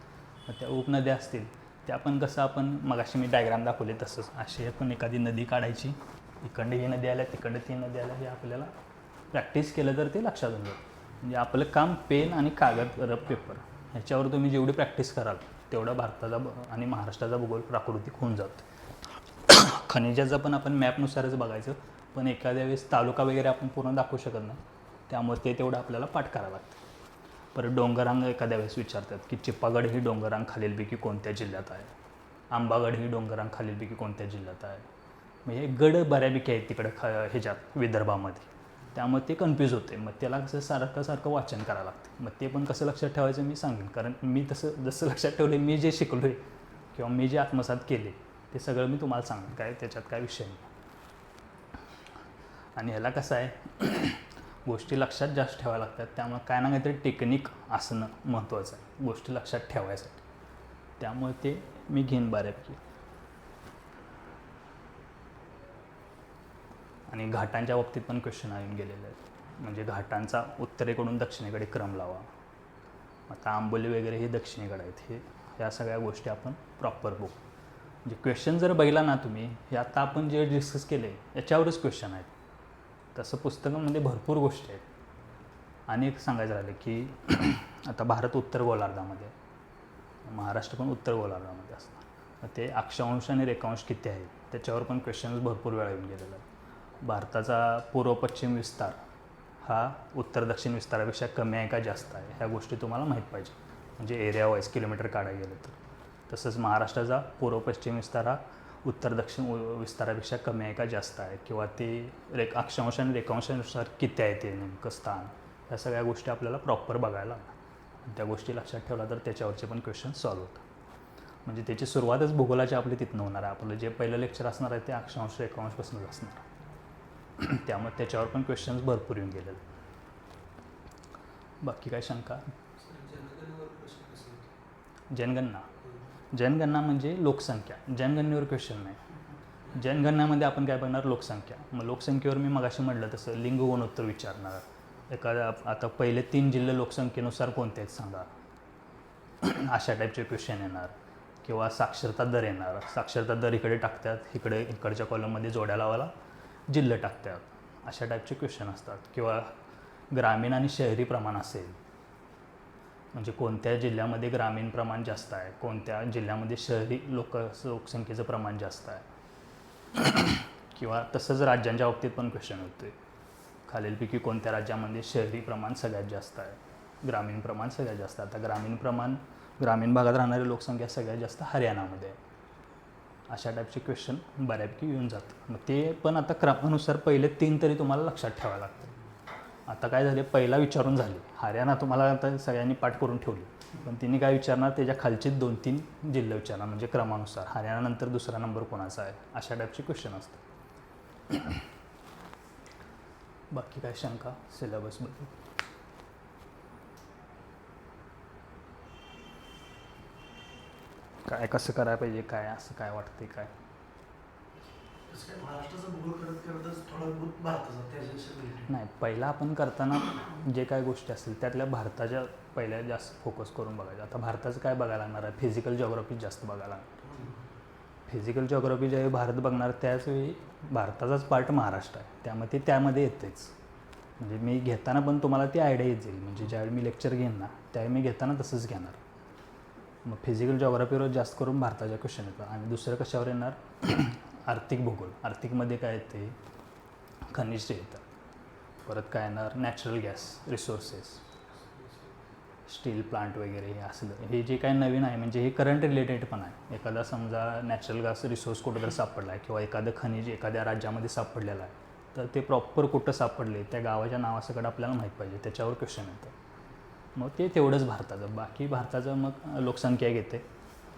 मग त्या उपनद्या असतील त्या पण कसं आपण मगाशी मी डायग्राम दाखवले तसंच अशी पण एखादी नदी काढायची, इकडे ही नदी आल्या, तिकडे ती नदी आल्या, हे आपल्याला प्रॅक्टिस केलं तर ते लक्षात येऊन जातं. म्हणजे आपलं काम पेन आणि कागद, रफ पेपर ह्याच्यावर तुम्ही जेवढी प्रॅक्टिस कराल तेवढा भारताचा आणि महाराष्ट्राचा भूगोल प्राकृतिक होऊन जातो. खनिजाचं पण आपण मॅपनुसारच बघायचं, पण एखाद्या वेळेस तालुका वगैरे आपण पूर्ण दाखवू शकत नाही, त्यामुळे ते तेवढं आपल्याला पाठ करावं लागतं. परत डोंगरांग एखाद्या वेळेस विचारतात की चिप्पागड ही डोंगरांग खालीलपैकी कोणत्या जिल्ह्यात आहे, आंबागड ही डोंगरांग खालीलपैकी कोणत्या जिल्ह्यात आहे. म्हणजे गड बऱ्यापैकी आहेत तिकडं ह्याच्यात विदर्भामध्ये, त्यामुळे ते कन्फ्यूज होते. मग त्याला कसं सारखं वाचन करावं लागतं. मग ते पण कसं लक्षात ठेवायचं मी सांगेन, कारण मी जसं लक्षात ठेवले, मी जे शिकलो आहे किंवा मी जे आत्मसात केले ते सगळं मी तुम्हाला सांगेन, काय त्याच्यात काय विषय नाही. आणि ह्याला कसं आहे, गोष्टी लक्षात जास्त ठेवायला लागतात, त्यामुळे काय ना काहीतरी टेक्निक असणं महत्त्वाचं आहे गोष्टी लक्षात ठेवायसाठी. त्यामुळे ते मी घेईन बऱ्यापैकी. आणि घाटांच्या बाबतीत पण क्वेश्चन येऊन गेलेले आहेत. म्हणजे घाटांचा उत्तरेकडून दक्षिणेकडे क्रम लावा. आता आंबोली वगैरे हे दक्षिणेकडे आहेत. ह्या सगळ्या गोष्टी आपण प्रॉपर बघू. म्हणजे क्वेश्चन जर बघितला ना तुम्ही, हे आता आपण जे डिस्कस केले याच्यावरच क्वेश्चन आहेत. तसं पुस्तकामध्ये भरपूर गोष्टी आहेत. आणि एक सांगायचं राहिलं की आता भारत उत्तर गोलार्धामध्ये, महाराष्ट्र पण उत्तर गोलार्धामध्ये असणार. ते अक्षांश आणि रेखांश किती आहेत त्याच्यावर पण क्वेश्चन्स भरपूर वेळा येऊन गेलेला आहे. भारताचा पूर्व पश्चिम विस्तार हा उत्तर दक्षिण विस्तारापेक्षा कमी आहे का जास्त आहे, ह्या गोष्टी तुम्हाला माहीत पाहिजे. म्हणजे एरिया वाईज किलोमीटर काढायला गेलं तर. तसंच महाराष्ट्राचा पूर्व पश्चिम विस्तार हा उत्तर दक्षिण विस्तारापेक्षा कमी आहे का जास्त आहे, किंवा ते अक्षांश आणि रेखांशानुसार किती आहे ते नेमकं स्थान, ह्या सगळ्या गोष्टी आपल्याला प्रॉपर बघायला लागतात. त्या गोष्टी लक्षात ठेवला तर त्याच्यावरचे पण क्वेश्चन सॉल्व्ह होतात. म्हणजे त्याची सुरुवातच भूगोलाची आपली तिथनं होणार आहे. आपलं जे पहिलं लेक्चर असणार आहे ते अक्षांश रेखांशपासूनच असणार. त्यामुळे त्याच्यावर पण क्वेश्चन्स भरपूर येऊन गेलेले. बाकी काय शंका? जनगणना जनगणना म्हणजे लोकसंख्या. जनगणनेवर क्वेश्चन नाही. जनगणनेमध्ये आपण काय बघणार? लोकसंख्या. मग लोकसंख्येवर मी मगाशी म्हटलं तसं लिंग गुणोत्तर विचारणार. एखादा आता पहिले 3 जिल्हे लोकसंख्येनुसार कोणते आहेत सांगा, अशा टाईपचे क्वेश्चन येणार. किंवा साक्षरता दर येणार. साक्षरता दर इकडे टाकतात, इकडच्या कॉलममध्ये जोड्या लावायला जिल्हे टाकतात. अशा टाईपचे क्वेश्चन असतात. किंवा ग्रामीण आणि शहरी प्रमाण असेल, म्हणजे कोणत्या जिल्ह्यामध्ये ग्रामीण प्रमाण जास्त आहे, कोणत्या जिल्ह्यामध्ये शहरी लोकसंख्येचं प्रमाण जास्त आहे. किंवा तसंच राज्यांच्या बाबतीत पण क्वेश्चन होते. खालीलपैकी कोणत्या राज्यामध्ये शहरी प्रमाण सगळ्यात जास्त आहे, ग्रामीण प्रमाण सगळ्यात जास्त आहे. आता ग्रामीण भागात राहणारी लोकसंख्या सगळ्यात जास्त हरियाणामध्ये आहे. अशा टाईपचे क्वेश्चन बऱ्यापैकी येऊन जातात. मग ते पण आता क्रमानुसार पहिले 3 तरी तुम्हाला लक्षात ठेवायला लागतं. आता काय झाले, पहिला विचारून झाले. हरियाणा तुम्हाला आता सगळ्यांनी पाठ करून ठेवली, पण तिने काय विचारणार, त्याच्या खालचे 2-3 जिल्हे विचारणार. म्हणजे क्रमानुसार हरियाणानंतर दुसरा नंबर कोणाचा आहे, अशा टाईपचे क्वेश्चन असतात. बाकी काय शंका सिलेबसबद्दल? काय कसं करायला पाहिजे, काय असं काय वाटते काय? तसं काय महाराष्ट्राचा भूगोल करतच थोडा बहुत भारताचा त्याच्याशी रिलेटेड. नाही, पहिला आपण करताना जे काय गोष्टी असतील त्यातल्या भारताच्या पहिल्या जास्त फोकस करून बघायचं. आता भारताचं काय बघायला लागणार आहे? फिजिकल जिओग्राफी जास्त बघायला लागणार. फिजिकल जिओग्राफी ज्यावेळी भारत बघणार त्याचवेळी भारताचाच पार्ट महाराष्ट्र आहे, त्यामध्ये येतेच. म्हणजे मी घेताना पण तुम्हाला ती आयडिया येत जाईल. म्हणजे ज्यावेळी मी लेक्चर घेईन ना त्यावेळी मी घेताना तसंच घेणार. मग फिजिकल जिओग्राफीवर जास्त करून भारताच्या क्वेश्चन येतात. आणि दुसरं कशावर येणार? आर्थिक भूगोल. आर्थिकमध्ये काय येते? खनिज येतात. परत काय येणार? Natural gas resources, steel plant वगैरे हे असलं. हे जे काय नवीन आहे म्हणजे हे करंट रिलेटेड पण आहे. एखादा समजा नॅचरल गॅस रिसोर्स कुठं तर सापडला आहे किंवा एखादं खनिज एखाद्या राज्यामध्ये सापडलेलं आहे, तर ते प्रॉपर कुठं सापडले, त्या गावाच्या नावासकट आपल्याला माहीत पाहिजे. त्याच्यावर क्वेश्चन येतं. मग ते तेवढंच भारताचं. बाकी भारताचं मग लोकसंख्या घेते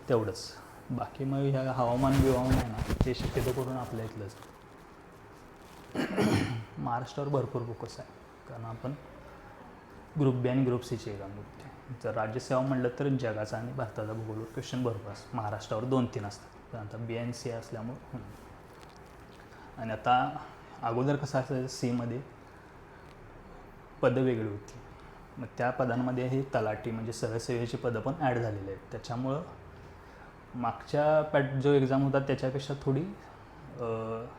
तेवढंच. बाकी मग ह्या हवामान आहे ना, ते शक्यतो करून आपल्या इथलंच. महाराष्ट्रावर भरपूर फोकस आहे, कारण आपण ग्रुप बी आणि ग्रुप सीची एक्झाम बघते. जर राज्यसेवा म्हटलं तर जगाचा आणि भारताचा भूगोलवर क्वेश्चन भरपूर असतात. महाराष्ट्रावर 2-3 असतात, पण आता बी आणि सी असल्यामुळं. आणि आता अगोदर कसं असायचं, सीमध्ये पदं वेगळी होती. मग त्या पदांमध्ये हे तलाठी म्हणजे सरसेवेची पदं पण ॲड झालेली आहेत. त्याच्यामुळं मागच्या जो एक्झाम होता त्याच्यापेक्षा थोडी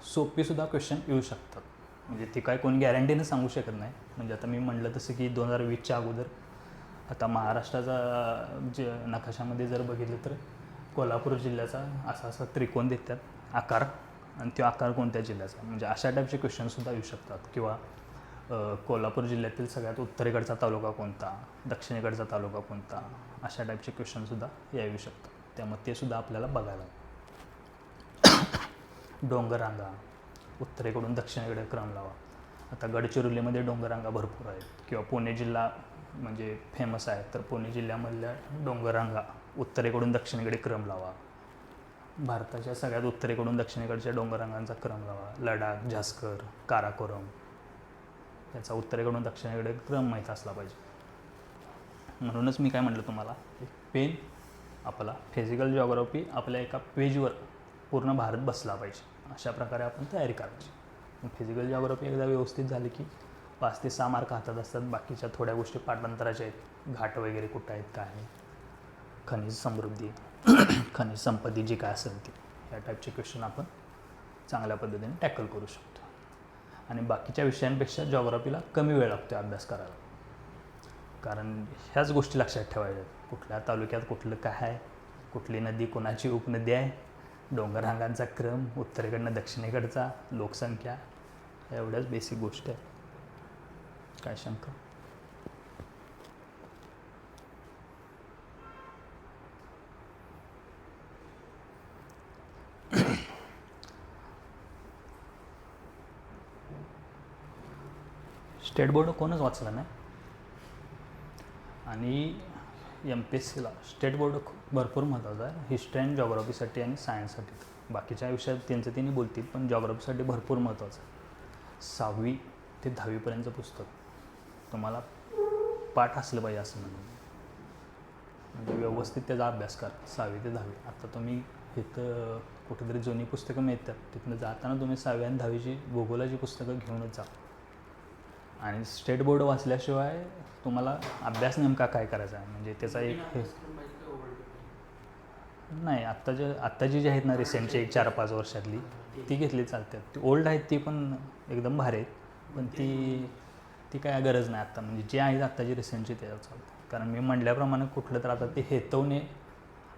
सोपीसुद्धा क्वेश्चन येऊ शकतात. म्हणजे ती काय कोणी गॅरंटीनं सांगू शकत नाही. म्हणजे आता मी म्हटलं तसं की 2020च्या अगोदर आता महाराष्ट्राचा जे नकाशामध्ये जर बघितलं तर कोल्हापूर जिल्ह्याचा असा त्रिकोण देतात आकार, आणि तो आकार कोणत्या जिल्ह्याचा, म्हणजे अशा टाईपचे क्वेश्चनसुद्धा येऊ शकतात. किंवा कोल्हापूर जिल्ह्यातील सगळ्यात उत्तरेकडचा तालुका कोणता, दक्षिणेकडचा तालुका कोणता, अशा टाईपचे क्वेश्चनसुद्धा येऊ शकतात. त्यामुळे ते सुद्धा आपल्याला बघायला. डोंगररांगा, उत्तरेकडून दक्षिणेकडे क्रम लावा. आता गडचिरोलीमध्ये डोंगररांगा भरपूर आहेत. किंवा पुणे जिल्हा म्हणजे फेमस आहे, तर पुणे जिल्ह्यामधल्या डोंगररांगा उत्तरेकडून दक्षिणेकडे क्रम लावा. भारताच्या सगळ्यात उत्तरेकडून दक्षिणेकडच्या डोंगररांगांचा क्रम लावा. लडाख, झास्कर, काराकोरम, याचा उत्तरेकडून दक्षिणेकडे क्रम माहीत असला पाहिजे. म्हणूनच मी काय म्हटलं तुम्हाला, एक पेन आपला फिजिकल जिओग्राफी आपल्या एका पेजवर पूर्ण भारत बसला पाहिजे, अशा प्रकारे आपण तयारी करायची. मग फिजिकल जिओग्राफी एकदा व्यवस्थित झाली की 5 ते 6 मार्क हातात असतात. बाकीच्या थोड्या गोष्टी पाठांतराच्या आहेत. घाट वगैरे कुठं आहेत, काय आहे, खनिज समृद्धी, खनिज संपत्ती जी काय असेल ती, या टाईपचे क्वेश्चन आपण चांगल्या पद्धतीने टॅकल करू शकतो. आणि बाकीच्या विषयांपेक्षा जिओग्राफीला कमी वेळ लागतो अभ्यास करायला, कारण ह्याच गोष्टी लक्षात ठेवायच्या. कुठल्या तालुक्यात कुठलं काय आहे, कुठली नदी कोणाची उपनदी आहे, डोंगररांगांचा क्रम, उत्तरेकडनं दक्षिणेकडचा, लोकसंख्या, एवढ्याच बेसिक गोष्टी आहेत. काय शंका? स्टेट बोर्ड कोणच वाचलं नाही. आणि MPSCला स्टेट बोर्ड खूप भरपूर महत्त्वाचा आहे हिस्ट्री अँड जॉग्राफीसाठी आणि सायन्ससाठी. बाकीच्या विषयात त्यांचं त्यांनी बोलतील, पण जॉग्राफीसाठी भरपूर महत्त्वाचं आहे. 6वी ते 10वीपर्यंतचं पुस्तक तुम्हाला पाठ असलं पाहिजे असं म्हणजे व्यवस्थित त्याचा अभ्यास करा 6वी ते 10वी. आता तुम्ही इथं कुठेतरी जुनी पुस्तकं मिळतात, तिथनं जाताना तुम्ही 6वी आणि 10वीची भूगोलाची पुस्तकं घेऊनच जा. आणि स्टेट बोर्ड वाचल्याशिवाय तुम्हाला अभ्यास नेमका काय करायचा आहे म्हणजे त्याचा एक हे नाही. आत्ताची जी आहेत ना रिसेंटची 1-4-5 वर्षातली ती घेतली चालतात. ती ओल्ड आहेत ती पण एकदम भारी आहेत, पण ती काय गरज नाही आत्ता. म्हणजे जे आहेत आत्ताची रिसेंटची त्याच्यावर चालतं. कारण मी म्हटल्याप्रमाणे कुठलं तर आता ते हेतवणे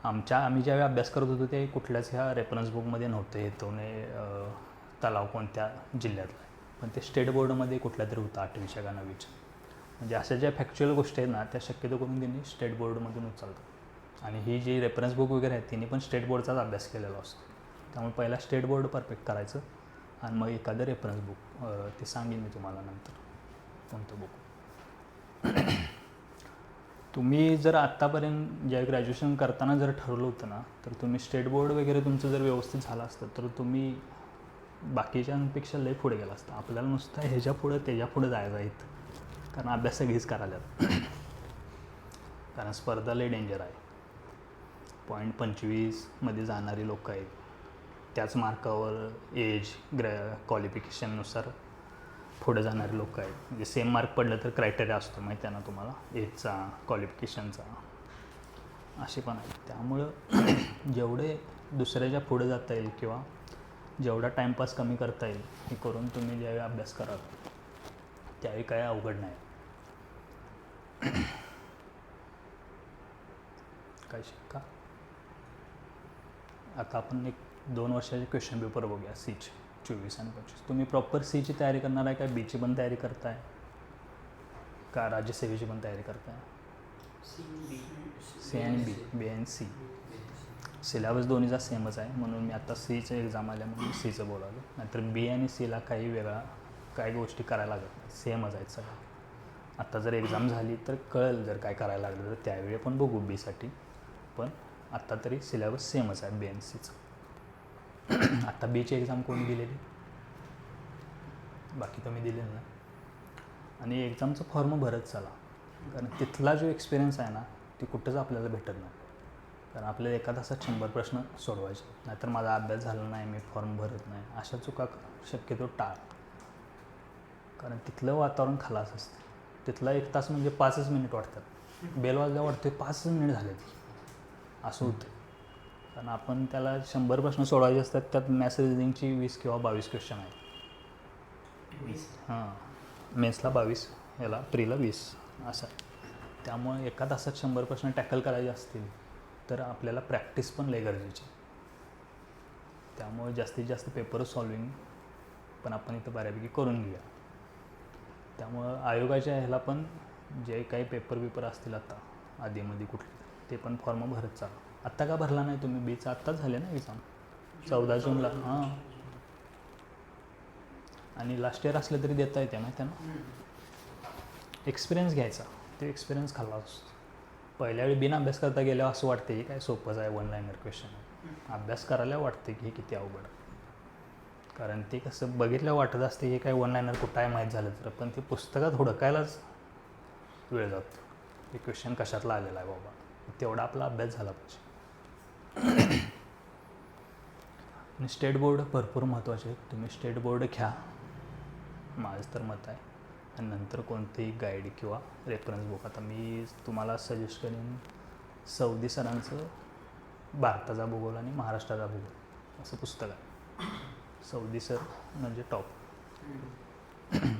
आम्ही ज्यावेळी अभ्यास करत होतो ते कुठल्याच ह्या रेफरन्स बुकमध्ये नव्हतं. हेतवणे तलाव कोणत्या जिल्ह्यातला आहे, पण ते स्टेट बोर्डमध्ये कुठल्या तरी होतं 8वीच्या का 9वीच्या. म्हणजे अशा ज्या फॅक्च्युअल गोष्टी आहेत ना त्या शक्यतो करून त्यांनी स्टेट बोर्डमधून उचलतात. आणि ही जी रेफरन्स बुक वगैरे आहेत तिने पण स्टेट बोर्डचाच अभ्यास केलेला असतो. त्यामुळे पहिला स्टेट बोर्ड परफेक्ट करायचं आणि मग एखादं रेफरन्स बुक ते सांगेन मी तुम्हाला नंतर कोणतं बुक. तुम्ही जर आत्तापर्यंत ज्या ग्रॅज्युएशन करताना जर ठरवलं होतं ना तर तुम्ही स्टेट बोर्ड वगैरे तुमचं जर व्यवस्थित झालं असतं तर तुम्ही बाकीच्यांपेक्षा लय पुढे गेला असता. आपल्याला नुसतं ह्याच्या पुढं त्याच्या पुढं जायचं आहे, कारण अभ्यास सगळीच करायला. कारण स्पर्धा लय डेंजर आहे. 25मध्ये जाणारी लोक आहेत, त्याच मार्कावर एज क्वालिफिकेशननुसार पुढे जाणारे लोक आहेत. म्हणजे सेम मार्क पडलं तर क्रायटेरिया असतो माहिती आहे ना तुम्हाला, एजचा क्वालिफिकेशनचा, असे पण आहेत. त्यामुळं जेवढे दुसऱ्याच्या पुढे जाता येईल किंवा जेवढा टाईमपास कमी करता येईल हे करून तुम्ही ज्यावेळी अभ्यास कराल त्यावेळी काय अवघड नाही. काय शिक्का. आता आपण 1-2 वर्षाचे क्वेश्चन पेपर बघूया सीचे 24 आणि 25. तुम्ही प्रॉपर सीची तयारी करणार आहे का बीची पण तयारी करताय का राज्यसेवेची पण तयारी करताय? सी आणि बी आणि सी. सिलेबस दोन्हीचा सेमच आहे म्हणून मी आता सीचं एक्झाम आल्या म्हणून सीचं बोलालो. नाहीतर बी आणि सीला काही वेगळा काही गोष्टी करायला लागत नाही, सेमच आहेत सगळ्या. आत्ता जर एक्झाम झाली तर कळेल जर काय करायला लागलं तर त्यावेळी आपण बघू बीसाठी. पण आत्ता तरी सिलेबस सेमच आहे बी आणि सीचं. आत्ता बीची एक्झाम कोणी दिलेली? बाकी तुम्ही दिलेलं ना. आणि एक्झामचं फॉर्म भरत चला, कारण तिथला जो एक्सपिरियन्स आहे ना ती कुठंच आपल्याला भेटत नाही. कारण आपल्याला एका तासात 100 प्रश्न सोडवायचे. नाहीतर माझा अभ्यास झाला नाही, मी फॉर्म भरत नाही, अशा चुका शक्यतो टाळ. कारण तिथलं वातावरण खलास असतं. तिथला 1 तास म्हणजे 5च मिनिट वाटतात. बेल वाजल्या वाटते 5 मिनिट झाले असं होतं. कारण आपण त्याला 100 प्रश्न सोडवायचे असतात, त्यात मॅथ्स रिझनिंगची 20 किंवा 22 क्वेश्चन आहेत. मेन्सला 22, याला प्रीला 20 असं आहे. त्यामुळे एका तासात 100 प्रश्न टॅकल करायचे असतील तर आपल्याला प्रॅक्टिस पण लय गरजेची. त्यामुळे जास्तीत जास्त पेपर सॉल्विंग पण आपण इथं बऱ्यापैकी करून घेऊया. त्यामुळं आयोगाच्या ह्याला पण जे काही पेपर असतील आता आधीमध्ये कुठले ते पण फॉर्म भरत चाला. आत्ता का भरला नाही तुम्ही? बीचा आत्ताच झाले ना एक्झाम 14 जूनला. आणि लास्ट इयर असलं तरी देता येते ना त्यांना. एक्सपिरियन्स घ्यायचा, ते एक्सपिरियन्स खाल्ला असतो. पहिल्या वेळी बिन अभ्यास करता गेल्यावर असं वाटते की काय सोपंच आहे, 1 लाईनर क्वेश्चन. अभ्यास करायला वाटते की हे किती अवघड आहे. कारण ते कसं बघितलं वाटत असते हे काय 1 लाईनर कुठं आहे माहीत झालं तर, पण ते पुस्तकात हुडकायलाच वेळ जातो. हे क्वेश्चन कशातला आलेला आहे बाबा, तेवढा आपला अभ्यास झाला पाहिजे. आणि स्टेट बोर्ड भरपूर महत्त्वाचे. तुम्ही स्टेट बोर्ड घ्या माझं तर मत आहे. आणि नंतर कोणतेही गाईड किंवा रेफरन्स बुक. आता मी तुम्हाला सजेस्ट करेन सौदी सरांचं भारताचा भूगोल आणि महाराष्ट्राचा भूगोल असं पुस्तक आहे. सौदी सर म्हणजे टॉप.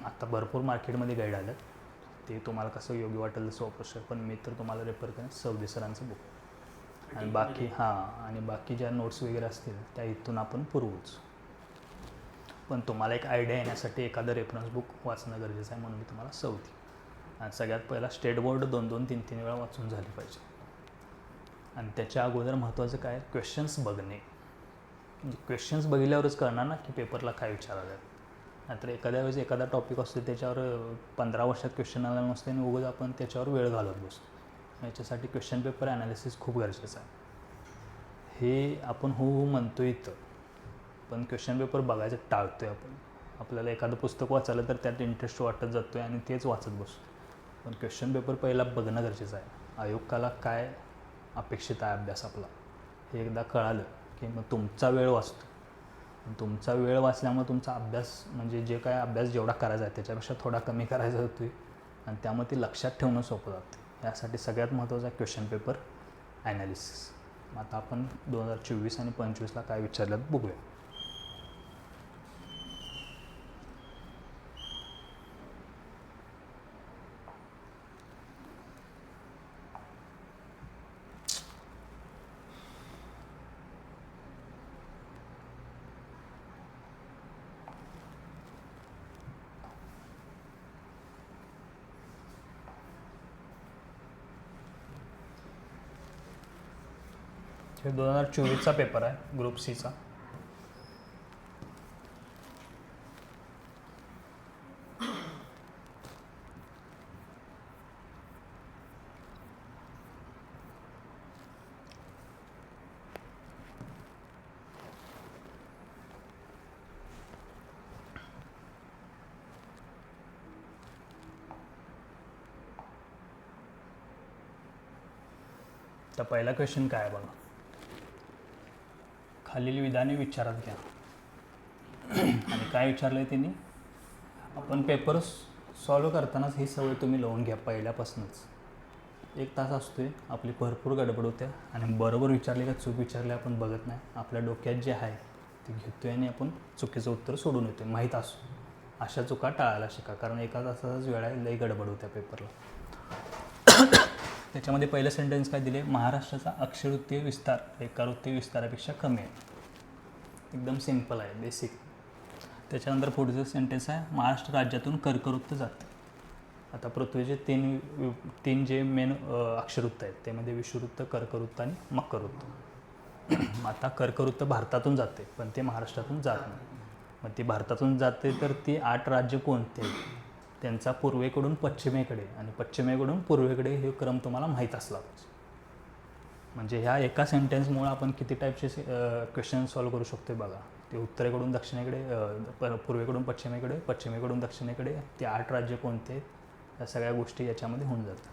आत्ता भरपूर मार्केटमध्ये गाईड आलं, ते तुम्हाला कसं योग्य वाटेल तसं वापरू शकता. पण मी तर तुम्हाला रेफर करेन सौदी सरांचं बुक. आणि बाकी ज्या नोट्स वगैरे असतील त्या इथून आपण पुरवूच. पण तुम्हाला एक आयडिया येण्यासाठी एखादं रेफरन्स बुक वाचणं गरजेचं आहे म्हणून मी तुम्हाला सौदी. आणि सगळ्यात पहिला स्टेट बोर्ड 2-2, 3-3 वेळा वाचून झाली पाहिजे. आणि त्याच्या अगोदर महत्त्वाचं काय, क्वेश्चन्स बघणे. म्हणजे क्वेश्चन्स बघितल्यावरच कळणार ना की पेपरला काय विचारायला आहे. नाहीतर एखाद्या वेळेस एखादा टॉपिक असतो त्याच्यावर 15 वर्षात क्वेश्चन आला नसते आणि उगाच आपण त्याच्यावर वेळ घालवत बसतो. याच्यासाठी क्वेश्चन पेपर ॲनालिसिस खूप गरजेचं आहे. हे आपण हो म्हणतो इथं, पण क्वेश्चन पेपर बघायचं टाळतो आहे आपण. आपल्याला एखादं पुस्तक वाचायला तर त्यात इंटरेस्ट वाटत जातो आहे आणि तेच वाचत बसतो. पण क्वेश्चन पेपर पहिला बघणं गरजेचं आहे. आयोगाला काय अपेक्षित आहे अभ्यास आपला हे एकदा कळालं की मग तुमचा वेळ वाचतो. तुमचा वेळ वाचल्यामुळे तुमचा अभ्यास म्हणजे जे काय अभ्यास जेवढा करायचा आहे त्याच्यापेक्षा थोडा कमी करायचा होतो आहे आणि त्यामुळे ते लक्षात ठेवणं सोपं जातं. यासाठी सगळ्यात महत्त्वाचं आहे क्वेश्चन पेपर ॲनालिसिस. आता आपण 2024 आणि 2025ला काय विचारलं बघूया. हे 2024चा पेपर आहे ग्रुप सीचा. तर पहिला क्वेश्चन काय आहे बघा. खालील विधाने विचारात घ्या. आणि काय विचारलं आहे त्यांनी, आपण पेपर सॉल्व करतानाच ही सवय तुम्ही लावून घ्या पहिल्यापासूनच. 1 तास असतो आहे, आपली भरपूर गडबड होत्या आणि बरोबर विचारले का चूक विचारले आपण बघत नाही. आपल्या डोक्यात जे आहे ते घेतो आहे आणि आपण चुकीचं उत्तर सोडून येतो आहे. माहीत असो अशा चुका टाळायला शिका, कारण 1 तासाचाच वेळ आहे, लई गडबड होत्या पेपरला. त्याच्यामध्ये पहिलं सेंटेन्स काय दिले, महाराष्ट्राचा अक्षरवृत्तीय विस्तार रेखावृत्तीय विस्तारापेक्षा कमी आहे. एकदम सिंपल आहे, बेसिक. त्याच्यानंतर पुढचं सेंटेन्स आहे, महाराष्ट्र राज्यातून कर्कवृत्त जाते. आता पृथ्वीचे तीन जे मेन अक्षरवृत्त आहेत त्यामध्ये विषुववृत्त, कर्कवृत्त आणि मकरवृत्त. आता कर्कवृत्त भारतातून जाते पण ते महाराष्ट्रातून जात नाही. मग ती भारतातून जाते तर ती 8 राज्य कोणते, त्यांचा पूर्वेकडून पश्चिमेकडे आणि पश्चिमेकडून पूर्वेकडे हे क्रम तुम्हाला माहीत असला पाहिजे. म्हणजे ह्या एका सेंटेन्समुळे आपण किती टाईपचे क्वेश्चन सॉल्व करू शकतो बघा. ते उत्तरेकडून दक्षिणेकडे, पूर्वेकडून पश्चिमेकडे, पश्चिमेकडून दक्षिणेकडे, ते 8 राज्य कोणते, या सगळ्या गोष्टी याच्यामध्ये होऊन जातात.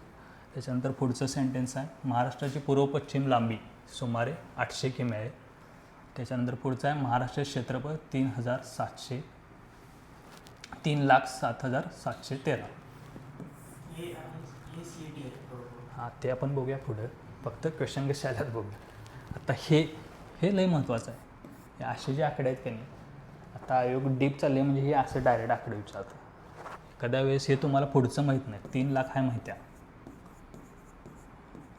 त्याच्यानंतर पुढचं सेंटेन्स आहे, महाराष्ट्राची पूर्व पश्चिम लांबी सुमारे 800 किमी आहे. त्याच्यानंतर पुढचं आहे, महाराष्ट्राचे क्षेत्रफळ 3,07,713. हां, ते आपण बघूया पुढं. फक्त क्वेश्चन कसे आल्यात बघूया. आता हे लई महत्त्वाचं आहे. हे असे जे आकडे आहेत की नाही, आता आयोग डीप चालले म्हणजे हे असं डायरेक्ट आकडे विचारतं. एखाद्या वेळेस हे तुम्हाला पुढचं माहीत नाही, 3 लाख आहे माहिती आहे,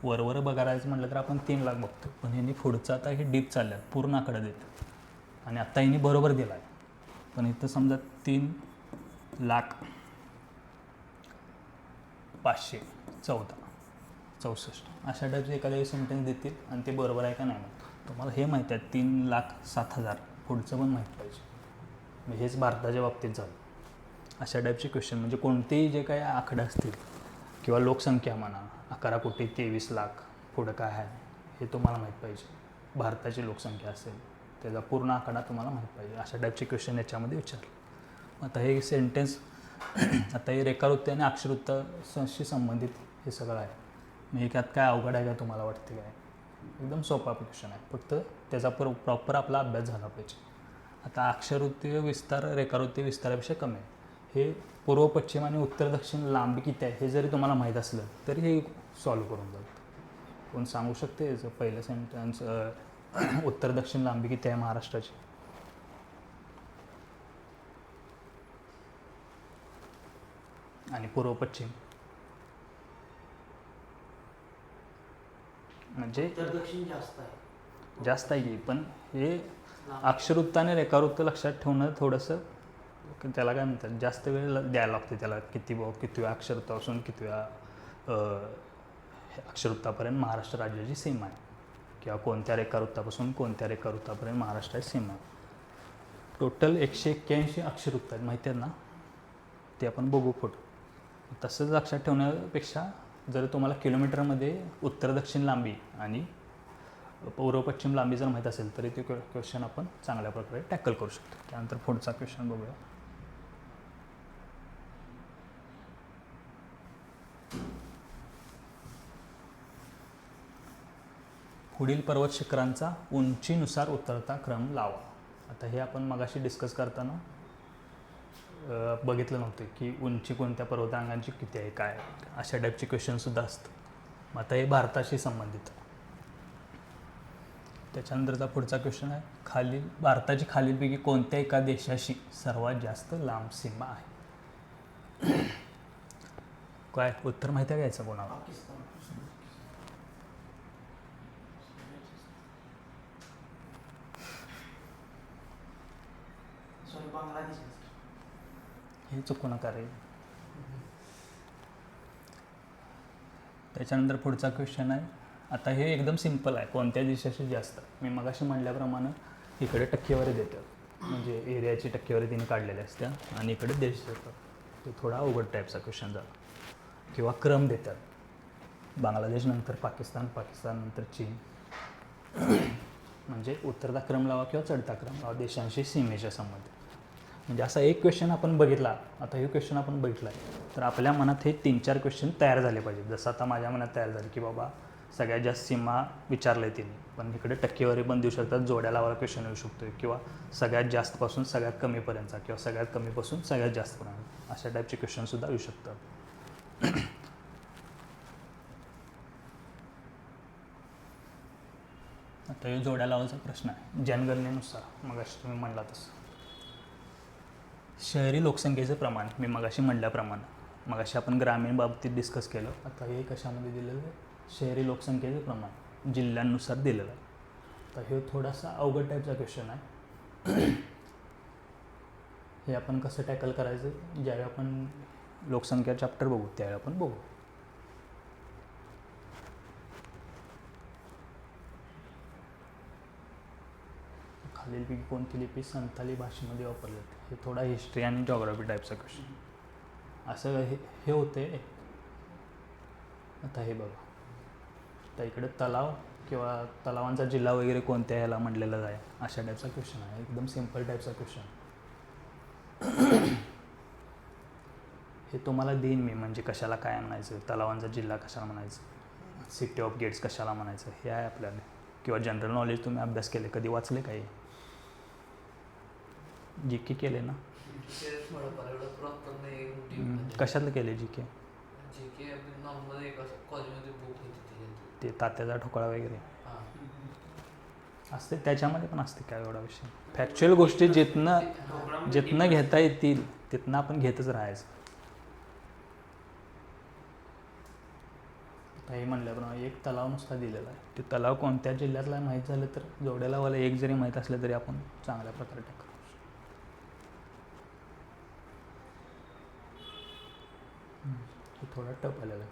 वरवर बघायचं म्हटलं तर आपण 3 लाख बघतो, पण ह्यांनी पुढचं आता हे डीप चालल्यात, पूर्ण आकडा देतात आणि आत्ता ह्यांनी बरोबर दिला आहे. पण इथं समजा 3,05,14,64 अशा टाईपचे एखाद्या सेंटेन्स देतील आणि ते बरोबर आहे का नाही मग तुम्हाला हे माहीत आहे. 3,07,000 पुढचं पण माहीत पाहिजे. म्हणजे हेच भारताच्या बाबतीत झालं. अशा टाईपचे क्वेश्चन म्हणजे कोणतेही जे काही आकडे असतील किंवा लोकसंख्या म्हणा 11,23,00,000 पुढं काय आहे हे तुम्हाला माहीत पाहिजे. भारताची लोकसंख्या असेल त्याचा पूर्ण आकडा तुम्हाला माहीत पाहिजे. अशा टाईपचे क्वेश्चन याच्यामध्ये विचारले. आता हे सेंटेन्स आता हे रेखावृत्ती आणि अक्षरवृत्ताशी संबंधित हे सगळं आहे. म्हणजे त्यात काय अवघड आहे का तुम्हाला वाटते काय, एकदम सोपा क्वेश्चन आहे. फक्त त्याचा प्रॉपर आपला अभ्यास झाला पाहिजे. आता अक्षरवृत्तीय विस्तार रेखावृत्तीय विस्तारापेक्षा कमी आहे. हे पूर्व पश्चिम आणि उत्तर दक्षिण लांबी किती आहे हे जरी तुम्हाला माहीत असलं तरी हे सॉल्व करून जातं. कोण सांगू शकते याचं पहिलं सेंटेन्स, उत्तर दक्षिण लांबी किती आहे महाराष्ट्राची. आणि पूर्व पश्चिम म्हणजे दक्षिण जास्त आहे की, पण हे अक्षरवृत्त आणि रेखावृत्त लक्षात ठेवणं थोडंसं त्याला काय म्हणतात, जास्त वेळ द्यायला लागते त्याला. कितव्या अक्षरवृत्तापासून कितव्या अक्षरवृत्तापर्यंत महाराष्ट्र राज्याची सीमा आहे किंवा कोणत्या रेखावृत्तापासून कोणत्या रेखावृत्तापर्यंत महाराष्ट्राची सीमा आहे. टोटल 181 अक्षरवृत्त आहेत माहिती आहेत ना, ते आपण बघू पुढं. तसंच लक्षात ठेवण्यापेक्षा जर तुम्हाला किलोमीटरमध्ये उत्तर दक्षिण लांबी आणि पूर्व पश्चिम लांबी जर माहीत असेल तरी ते क्वेश्चन आपण चांगल्या प्रकारे टॅकल करू शकतो. त्यानंतर पुढचा क्वेश्चन बघूया. पुढील पर्वत शिखरांचा उंचीनुसार उतरता क्रम लावा. आता हे आपण मगाशी डिस्कस करताना बघितलं नव्हतं की उंची कोणत्या पर्वतांगांची किती आहे काय आहे. अशा टाईपचे क्वेश्चनसुद्धा असतं. मग आता हे भारताशी संबंधित. त्याच्यानंतरचा पुढचा क्वेश्चन आहे भारताची खालीलपैकी कोणत्या एका देशाशी सर्वात जास्त लांब सीमा आहे. काय उत्तर माहिती आहे घ्यायचं कोणाला? पाकिस्तान. सॉरी, बांगलादेश. हे चुकू नका रे. त्याच्यानंतर पुढचा क्वेश्चन आहे. आता हे एकदम सिम्पल आहे. कोणत्या देशाशी जास्त? मी मगाशी म्हणल्याप्रमाणे इकडे टक्केवारी देतात, म्हणजे एरियाची टक्केवारी तिने काढलेली असते आणि इकडे देश देतात. ते थोडा अवघड टाईपचा क्वेश्चन झाला. किंवा क्रम देतात. बांगलादेश नंतर पाकिस्तान, पाकिस्तान नंतर चीन. म्हणजे उतरता क्रम लावा किंवा चढता क्रम लावा देशांशी सीमेच्या संबंधित. म्हणजे असा एक क्वेश्चन आपण बघितला. आता हे क्वेश्चन आपण बघितला आहे तर आपल्या मनात हे 3-4 क्वेश्चन तयार झाले पाहिजेत. जसं आता माझ्या मनात तयार झाले की बाबा सगळ्यात जास्त सीमा विचारलं आहे तिने, पण इकडे टक्केवारी पण देऊ शकतात, जोड्या लावायला क्वेश्चन येऊ शकतो किंवा सगळ्यात जास्तपासून सगळ्यात कमीपर्यंतचा किंवा सगळ्यात कमीपासून सगळ्यात जास्तपर्यंत अशा टाईपचे क्वेश्चनसुद्धा येऊ शकतात. आता हे जोड्या लावायचा प्रश्न आहे. जनगणनेनुसार मगाशी तुम्ही म्हणला तसं शहरी लोकसंख्येचं प्रमाण मी मगाशी म्हटल्याप्रमाणे मगाशी आपण ग्रामीण बाबतीत डिस्कस केलं. आता हे कशामध्ये दिलेलं आहे? शहरी लोकसंख्येचं प्रमाण जिल्ह्यांनुसार दिलेलं आहे. तर हे थोडासा अवघड टाईपचा क्वेश्चन आहे. हे आपण कसं टॅकल करायचं ज्यावेळी आपण लोकसंख्या चॅप्टर बघू त्यावेळी आपण बघू. खालीलपैकी कोणती लिपी संथाली भाषेमध्ये वापरली जाते? हे थोडा हिस्ट्री आणि जॉग्राफी टाईपचा क्वेश्चन. असं हे होते. आता हे बघा, तर इकडे तलाव किंवा तलावांचा जिल्हा वगैरे कोणत्या ह्याला म्हटलेलं आहे अशा टाईपचा क्वेश्चन आहे. एकदम सिम्पल टाईपचा क्वेश्चन. हे तुम्हाला देईन मी, म्हणजे कशाला काय म्हणायचं, तलावांचा जिल्हा कशाला म्हणायचं, सिटी ऑफ गेट्स कशाला म्हणायचं हे आहे आपल्याला. किंवा जनरल नॉलेज तुम्ही अभ्यास केले, कधी वाचले काही? जी के केले ना? कशातलं केले जी के? ते तात्याचा ठोकळा वगैरे असते त्याच्यामध्ये पण असते काय एवढा विषय. फॅक्च्युअल गोष्टी जिथनं घेता येतील तिथनं आपण घेतच राहायचं. हे म्हणल्याप्रमाणे एक तलाव नुसता दिलेला आहे. ते तलाव कोणत्या जिल्ह्यातला माहीत झालं तर जोड्याला वाला एक जरी माहीत असलं तरी आपण चांगल्या प्रकारे टाकू. थोडा टफ आलेला आहे.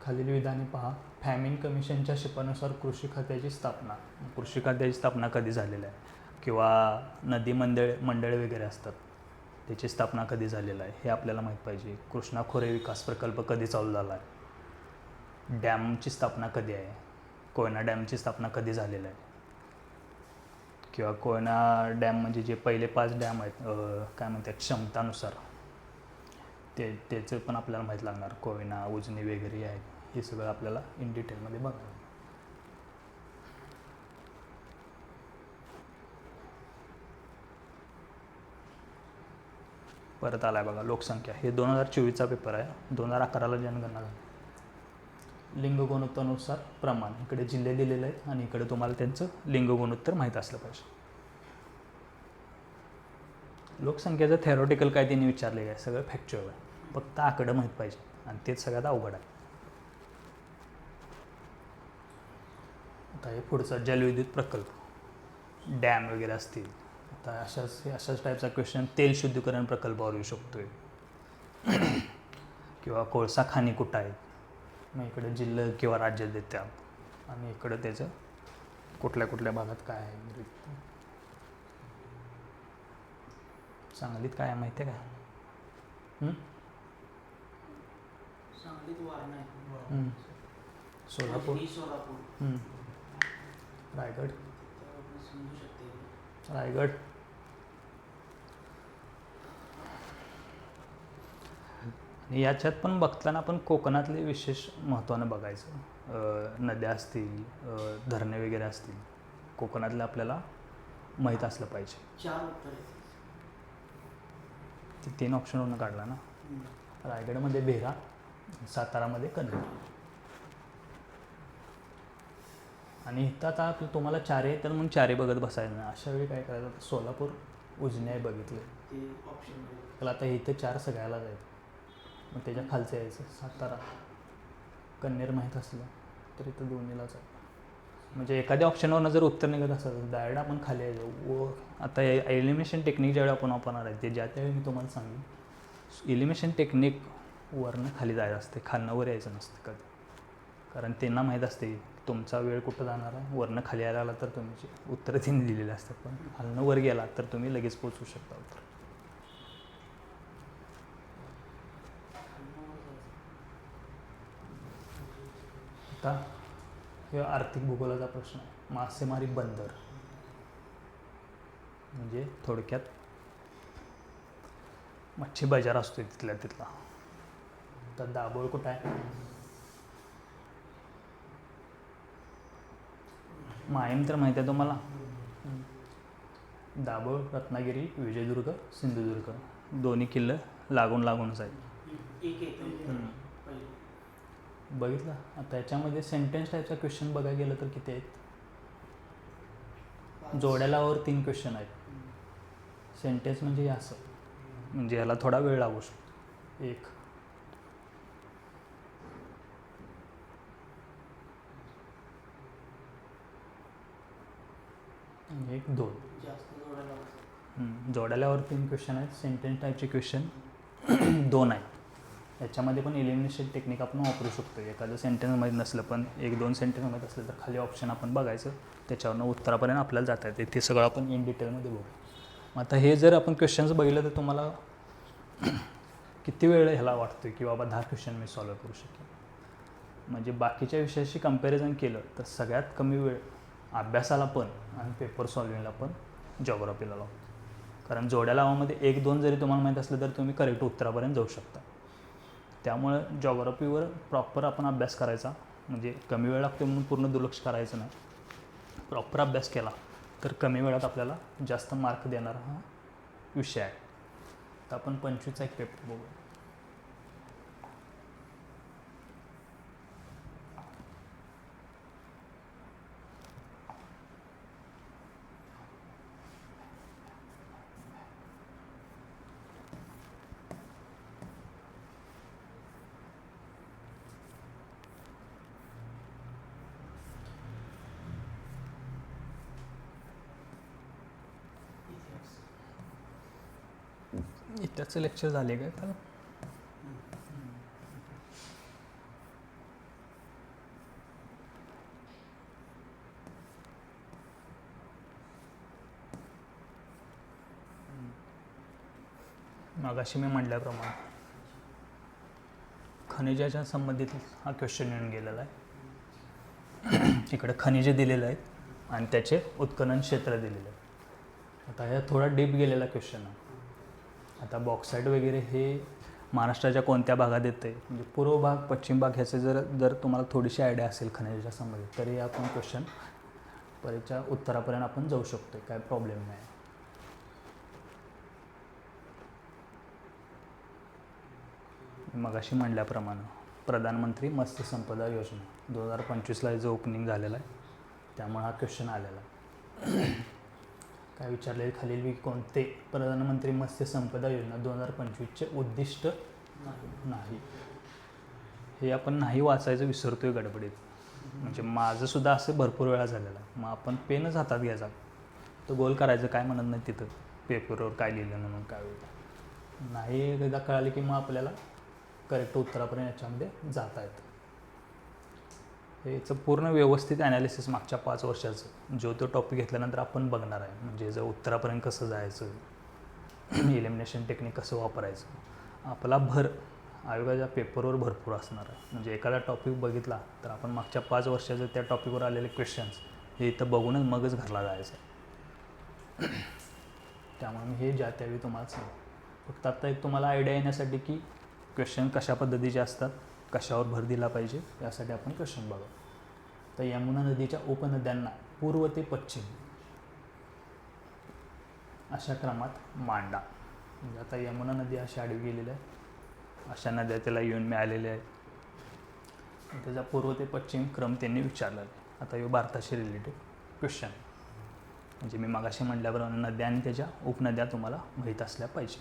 खालील विधाने पहा. फॅमिन कमिशनच्या शिफारसीनुसार कृषी खात्याची स्थापना कधी झालेली आहे? किंवा नदी मंडळ वगैरे असतात त्याची स्थापना कधी झालेलं आहे हे आपल्याला माहीत पाहिजे. कृष्णा खोरे विकास प्रकल्प कधी चालू झाला आहे? डॅमची स्थापना कधी आहे? कोयना डॅमची स्थापना कधी झालेलं आहे? किंवा कोयना डॅम म्हणजे जे पहिले 5 डॅम आहेत काय म्हणतात क्षमतानुसार त्याचं पण आपल्याला माहीत लागणार. कोयना, उजनी वगैरे आहे. हे सगळं आपल्याला इन डिटेलमध्ये बघावं. परत आला आहे बघा लोकसंख्या. हे 2024चा पेपर आहे. 2011ला जनगणना झाली. लिंग गुणोत्तरानुसार प्रमाण इकडे जिल्हे दिलेले आहेत आणि इकडे तुम्हाला त्यांचं लिंग गुणोत्तर माहीत असलं पाहिजे. लोकसंख्येचं थेरॉटिकल काय त्यांनी विचारले आहे सगळं फॅक्च्युअल आहे. फक्त आकडं माहीत पाहिजे आणि तेच सगळ्यात अवघड आहे. आता हे पुढचं जलविद्युत प्रकल्प डॅम वगैरे असतील. आता अशाच टाईपचा क्वेश्चन तेल शुद्धीकरण प्रकल्पावर येऊ शकतोय. किंवा कोळसा खाणी कुठं आहेत, मग इकडे जिल्हा किंवा राज्य देतात आणि इकडं त्याचं कुठल्या भागात काय आहे. सांगलीत काय आहे माहिती आहे का? सांगलीत वारणा आहे. हम्म. सोलापूर. सोलापूर. हम्म. रायगड. त्यावरून समजू शकते. रायगड. आणि याच्यात पण बघताना आपण कोकणातले विशेष महत्त्वानं बघायचं. नद्या असतील, धरणे वगैरे असतील, कोकणातले आपल्याला माहीत असलं पाहिजे. 4 उत्तर आहेत. ते 3 ऑप्शनवरून काढला ना. रायगडमध्ये बेरा, सातारामध्ये कन्नड. आणि इथं आता तुम्हाला 4 आहे तर मग 4 बघत बसायचं नाही. अशा वेळी काय करायचं, सोलापूर, उजनी आहे बघितलं ते ऑप्शन तर आता इथं 4 सगळ्याला जायचं. मग त्याच्या खालचं यायचं सातारा, कन्नेर माहीत असलं तर इथं दोन्हीलाच आहे. म्हणजे एखाद्या ऑप्शनवरनं जर उत्तर निघत असेल तर डायरेक्ट आपण खाली यायचं. व आता एलिमिनेशन टेक्निक ज्यावेळी आपण वापरणार आहे ते ज्या त्यावेळी मी तुम्हाला सांगेन, एलिमिनेशन टेक्निक वरनं खाली जायचं असते, खालनं वर यायचं नसतं कधी. कारण त्यांना माहीत असते तुमचा वेळ कुठं जाणार आहे. वरनं खाली यायला आला तर तुमची उत्तरं त्यांनी दिलेली असतात, पण खालनं वर गेला तर तुम्ही लगेच पोचू शकता उत्तर. आता हे आर्थिक भूगोलाचा प्रश्न आहे. मासेमारी बंदर म्हणजे थोडक्यात मच्छी बाजार असतो तिथला. तर दाभोळ कुठं आहे? माहीम तर माहीत आहे तुम्हाला. दाभोळ, रत्नागिरी, विजयदुर्ग, सिंधुदुर्ग, दोन्ही किल्ले लागूनच आहेत. एक येतं बघितलं. आता याच्यामध्ये सेंटेन्स टाईपचा क्वेश्चन बघायला गेलं तर किती आहेत? जोड्यालावर 3 क्वेश्चन आहेत. सेंटेन्स म्हणजे असं, म्हणजे याला थोडा वेळ लागू शकतो. 1, 2. जास्त जोडायला जोड्यालावर 3 क्वेश्चन आहेत. सेंटेन्स टाईपचे क्वेश्चन 2 आहेत. याच्यामध्ये पण एलिमिनेशन टेक्निक आपण वापरू शकतो. एखादं सेंटेन्स माहीत नसलं पण 1-2 सेंटेन्स माहीत असलं तर खाली ऑप्शन आपण बघायचं, त्याच्यावरनं उत्तरापर्यंत आपल्याला जाता येते. ते सगळं आपण इन डिटेलमध्ये बघू. मग आता हे जर आपण क्वेश्चन्स बघितलं तर तुम्हाला किती वेळ ह्याला वाटतो की बाबा 10 क्वेश्चन मी सॉल्व करू शकेन. म्हणजे बाकीच्या विषयाशी कंपॅरिझन केलं तर सगळ्यात कमी वेळ अभ्यासाला पण आणि पेपर सॉल्विंगला पण जॉग्राफीला लावतो. कारण जोड्या लावामध्ये 1-2 जरी तुम्हाला माहीत असलं तर तुम्ही करेक्ट उत्तरापर्यंत जाऊ शकता. त्यामुळं जॉग्राफीवर प्रॉपर आपण अभ्यास करायचा. म्हणजे कमी वेळ लागतो म्हणून पूर्ण दुर्लक्ष करायचं नाही. प्रॉपर अभ्यास केला तर कमी वेळात आपल्याला जास्त मार्क देणारा हा विषय आहे. तर आपण 25चा एक पेपर बघू. इतिहासचं लेक्चर झाले काय तर? मगाशी मी म्हटल्याप्रमाणे खनिजाच्या संबंधित हा क्वेश्चन येऊन गेलेला आहे. इकडे खनिजे दिलेलं आहेत आणि त्याचे उत्खनन क्षेत्र दिलेलं आहे. आता ह्या थोडा डीप गेलेला क्वेश्चन आहे. आता बॉक्साईट वगैरे हे महाराष्ट्राच्या कोणत्या भागात येतं आहे, म्हणजे पूर्व भाग, पश्चिम भाग ह्याचे जर तुम्हाला थोडीशी आयडिया असेल खनिजाच्या संबंधित तरी आपण क्वेश्चन परीक्षा उत्तरापर्यंत आपण जाऊ शकतो. काय प्रॉब्लेम नाही. मगाशी म्हटल्याप्रमाणे प्रधानमंत्री मत्स्य संपदा योजना 2025ला जो ओपनिंग झालेला आहे त्यामुळे हा क्वेश्चन आलेला आहे. काय विचारले खालील की कोणते प्रधानमंत्री मत्स्य संपदा योजना 2025चे उद्दिष्ट नाही. हे आपण नाही वाचायचं विसरतोय गडबडीत. म्हणजे माझं सुद्धा असं भरपूर वेळा झालेला आहे. मग आपण पेनच हातात घ्यायचा, तो गोल करायचं, काय म्हणत नाही तिथं पेपरवर काय लिहिलं म्हणून काय होईल नाही. एकदा कळाले की मग आपल्याला करेक्ट उत्तरापर्यंत याच्यामध्ये जाता येतं. याचं पूर्ण व्यवस्थित ॲनालिसिस मागच्या 5 वर्षाचं जो तो टॉपिक घेतल्यानंतर आपण बघणार आहे. म्हणजे जर उत्तरापर्यंत कसं जायचं, एलिमिनेशन टेक्निक कसं वापरायचं, आपला भर आयोगाच्या पेपरवर भरपूर असणार आहे. म्हणजे एखादा टॉपिक बघितला तर आपण मागच्या 5 वर्षाचं त्या टॉपिकवर आलेले क्वेश्चन्स हे इथं बघूनच मगच घरला जायचं आहे. त्यामुळे मी हे ज्या त्यावेळी तुम्हाला सांगू. फक्त आत्ता एक तुम्हाला आयडिया येण्यासाठी की क्वेश्चन कशा पद्धतीचे असतात, कशावर भर दिला पाहिजे यासाठी आपण क्वेश्चन बघू. तर यमुना नदीच्या उपनद्यांना पूर्व ते पश्चिम अशा क्रमात मांडा. म्हणजे आता यमुना नदी अशी आडवी गेलेली आहे, अशा नद्या त्याला येऊन मिळालेल्या आहेत. त्याचा पूर्व ते पश्चिम क्रम त्यांनी विचारलेला आहे. आता हे भारताशी रिलेटेड क्वेश्चन. म्हणजे मी मगाशी म्हटल्याप्रमाणे नद्या आणि त्याच्या उपनद्या तुम्हाला माहीत असल्या पाहिजे.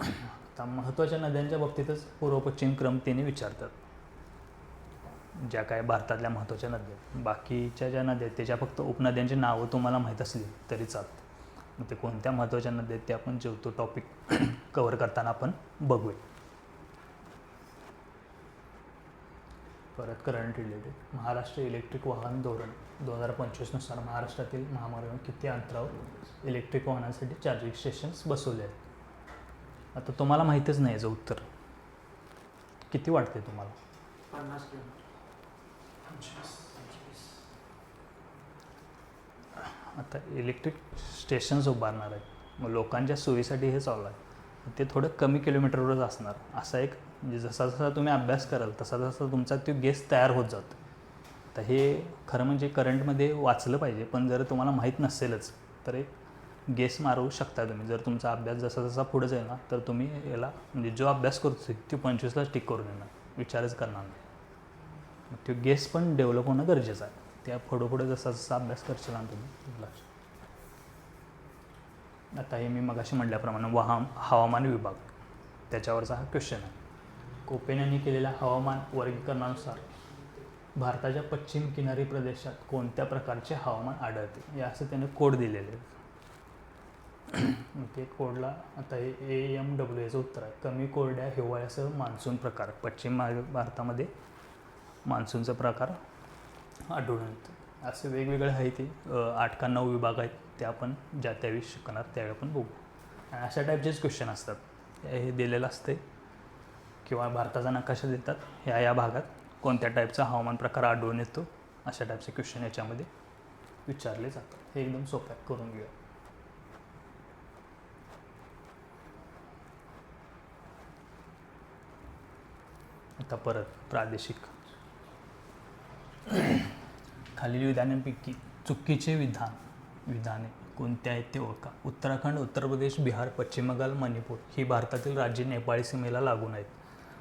आता महत्त्वाच्या नद्यांच्या बाबतीतच पूर्व पश्चिम क्रम त्यांनी विचारतात, ज्या काय भारतातल्या महत्त्वाच्या नद्या आहेत. बाकीच्या ज्या नद्या आहेत त्याच्या फक्त उपनद्यांची नावं तुम्हाला माहीत असली तरी चालतं. मग ते कोणत्या महत्त्वाच्या नद्या आहेत ते आपण जेवतो टॉपिक कवर करताना आपण बघूया. परत करंट रिलेटेड महाराष्ट्र इलेक्ट्रिक वाहन धोरण 2025 नुसार महाराष्ट्रातील महामार्गावर किती अंतरावर इलेक्ट्रिक वाहनांसाठी चार्जिंग स्टेशन्स बसवले आहेत. आता तुम्हाला माहीतच नाही याचं उत्तर. किती वाटते तुम्हाला? 50 किलोमीटर. 25. आता इलेक्ट्रिक स्टेशन्स उभारणार आहेत, मग लोकांच्या सोयीसाठी हे चालू आहे. ते थोडं कमी किलोमीटरवरच असणार. असा एक म्हणजे जसा जसा तुम्ही अभ्यास कराल तसा तसा तुमचा तो गेस तयार होत जातो. तर हे खरं म्हणजे करंटमध्ये वाचलं पाहिजे, पण जर तुम्हाला माहीत नसेलच तर एक गेस मारू शकता तुम्ही. जर तुमचा अभ्यास जसा जसा पुढे जाईल ना तर तुम्ही याला म्हणजे जो अभ्यास करतो तो 25ला टिक करून येणार, विचारच करणार नाही. मग तो गेस पण डेव्हलप होणं गरजेचं आहे. त्या पुढे जसा जसा अभ्यास करशील ना तुम्ही लक्ष. आता हे मी मगाशी म्हटल्याप्रमाणे हवामान विभाग त्याच्यावरचा हा क्वेश्चन आहे. कोपेन यांनी केलेल्या हवामान वर्गीकरणानुसार भारताच्या पश्चिम किनारी प्रदेशात कोणत्या प्रकारचे हवामान आढळते हे असं त्याने कोड दिलेले आहे. ते कोडला आता हे AMW याचं उत्तर आहे. कमी कोरड्या हिवाळ्यासह मान्सून प्रकार. पश्चिम भारतामध्ये मान्सूनचा प्रकार आढळून येतो. असे वेगवेगळे आहे ते 8 का 9 विभाग आहेत. ते आपण ज्या त्यावेळी शिकणार त्यावेळी आपण बघू. आणि अशा टाईपचेच क्वेश्चन असतात. हे दिलेलं असते किंवा भारताचा नकाशा देतात, ह्या भागात कोणत्या टाईपचा हवामान प्रकार आढळून येतो, अशा टाईपचे क्वेश्चन याच्यामध्ये विचारले जातात. हे एकदम सोप्या करून घेऊया. आता परत प्रादेशिक. खालील विधानांपैकी चुकीचे विधाने कोणते आहेत ते ओळखा. उत्तराखंड, उत्तर प्रदेश, बिहार, पश्चिम बंगाल, मणिपूर ही भारतातील राज्ये नेपाळी सीमेला लागून आहेत.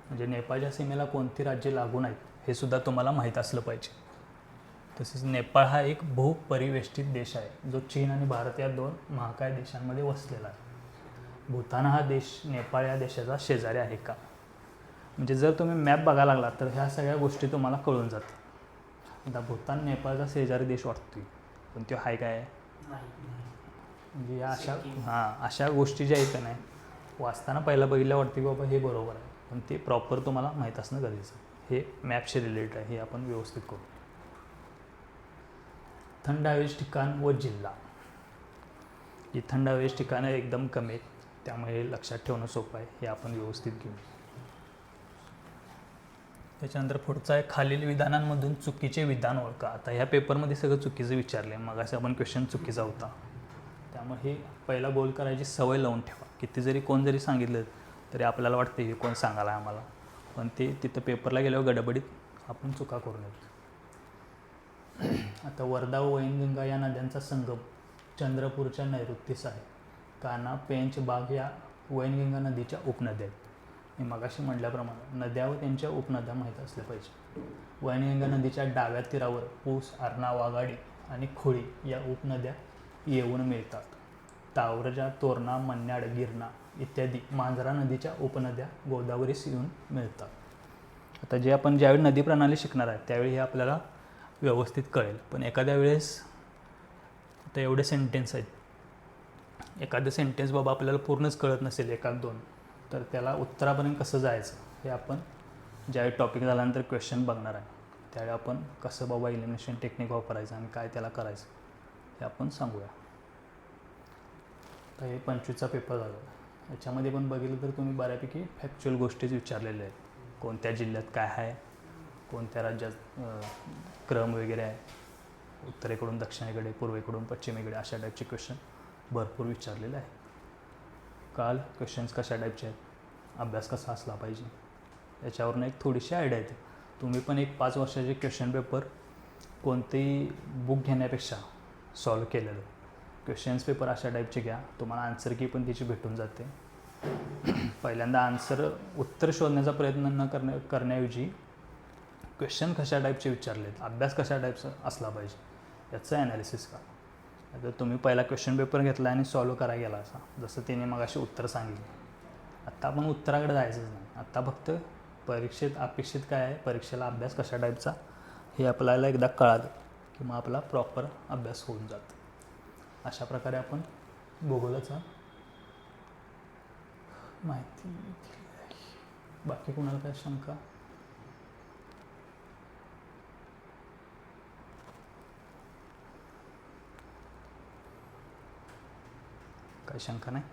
म्हणजे नेपाळच्या सीमेला कोणती राज्ये लागून आहेत हे सुद्धा तुम्हाला माहीत असलं पाहिजे. तसेच नेपाळ हा एक बहुपरिवेष्टित देश आहे जो चीन आणि भारत या 2 महाकाय देशांमध्ये वसलेला आहे. भूतान हा देश नेपाळ या देशाचा शेजारी आहे का? म्हणजे जर तुम्ही मॅप बघायला लागला तर ह्या सगळ्या गोष्टी तुम्हाला कळून जातील. आता भूतान नेपाळचा शेजारी देश वाटतोय, पण तो आहे काय? नाही. म्हणजे या सिक्कीम. अशा गोष्टी ज्या आहेत का नाही वाचताना पहिला बघितल्या वाटते की बाबा हे बरोबर आहे, पण ते प्रॉपर तुम्हाला माहीत असणं गरजेचं आहे. हे मॅपशी रिलेटेड आहे, हे आपण व्यवस्थित करू. थंड हवेचे ठिकाण व जिल्हा. ही थंड हवेचे ठिकाणं एकदम कमी आहेत, त्यामुळे लक्षात ठेवणं सोपं आहे. हे आपण व्यवस्थित घेऊ. त्याच्यानंतर पुढचं आहे खालील विधानांमधून चुकीचे विधान ओळखा. आता ह्या पेपरमध्ये सगळं चुकीचं विचारलं आहे. मग असं आपण क्वेश्चन चुकीचा होता, त्यामुळे हे पहिला गोल करायची सवय लावून ठेवा. किती जरी कोण जरी सांगितलं तरी आपल्याला वाटते हे कोण सांगायला आहे आम्हाला, पण ते तिथं पेपरला गेल्यावर गडबडीत आपण चुका करून येतो. आता वर्धा व वैनगंगा या नद्यांचा संगम चंद्रपूरच्या नैऋत्येस आहे. कान्हा, पेंच, बाघ या वैनगंगा नदीच्या उपनद्या आहेत. मी मगाशी म्हटल्याप्रमाणे नद्या व त्यांच्या उपनद्या माहीत असल्या पाहिजे. वैनगंगा नदीच्या डाव्या तीरावर पूस, अर्णा, वाघाडी आणि खोळी या उपनद्या येऊन मिळतात. तावरजा, तोरणा, मन्याड, गिरणा इत्यादी मांजरा नदीच्या उपनद्या गोदावरीस येऊन मिळतात. आता जे आपण ज्यावेळी नदी प्रणाली शिकणार आहे त्यावेळी हे आपल्याला व्यवस्थित कळेल. पण एखाद्या वेळेस आता एवढे सेंटेन्स आहेत, एखादं सेंटेन्स बाबा आपल्याला पूर्णच कळत नसेल, 1-2, तर त्याला उत्तरापर्यंत कसं जायचं हे आपण ज्यावेळी टॉपिक झाल्यानंतर क्वेश्चन बघणार आहे त्यावेळी आपण कसं बाबा इलिमिनेशन टेक्निक वापरायचं आणि काय त्याला करायचं हे आपण सांगूया. तर हे 25चा पेपर झाला. याच्यामध्ये पण बघितलं तर तुम्ही बऱ्यापैकी फॅक्च्युअल गोष्टीच विचारलेल्या आहेत. कोणत्या जिल्ह्यात काय आहे, कोणत्या राज्यात क्रम वगैरे आहे, उत्तरेकडून दक्षिणेकडे, पूर्वेकडून पश्चिमेकडे, अशा टाईपचे क्वेश्चन भरपूर विचारलेले आहे. काल क्वेश्चन्स कशा टाईपचे आहेत, अभ्यास कसा असला पाहिजे, याच्यावरून एक थोडीशी आयडिया येते. तुम्ही पण एक 5 वर्षाचे क्वेश्चन पेपर कोणतेही बुक घेण्यापेक्षा सॉल्व केलेलं क्वेश्चन्स पेपर अशा टाईपचे घ्या, तुम्हाला आन्सर की पण त्याची भेटून जाते. पहिल्यांदा उत्तर शोधण्याचा प्रयत्न न करण्याऐवजी क्वेश्चन कशा टाईपचे विचारलेत, अभ्यास कशा टाईपचा असला पाहिजे याचं ॲनालिसिस करा. जर तुम्ही पहिला क्वेश्चन पेपर घेतला आणि सॉल्व करायला गेला असा, जसं तिने मग अशी उत्तर सांगितली, आत्ता आपण उत्तराकडे जायचंच नाही. आत्ता फक्त परीक्षेत अपेक्षित काय आहे, परीक्षेला अभ्यास कशा टाईपचा हे आपल्याला एकदा कळालं की मग आपला प्रॉपर अभ्यास होऊन जातो. अशा प्रकारे आपण भूगोलाचा माहिती घेतली आहे. बाकी कोणाला काय शंका? काही शंका नाही?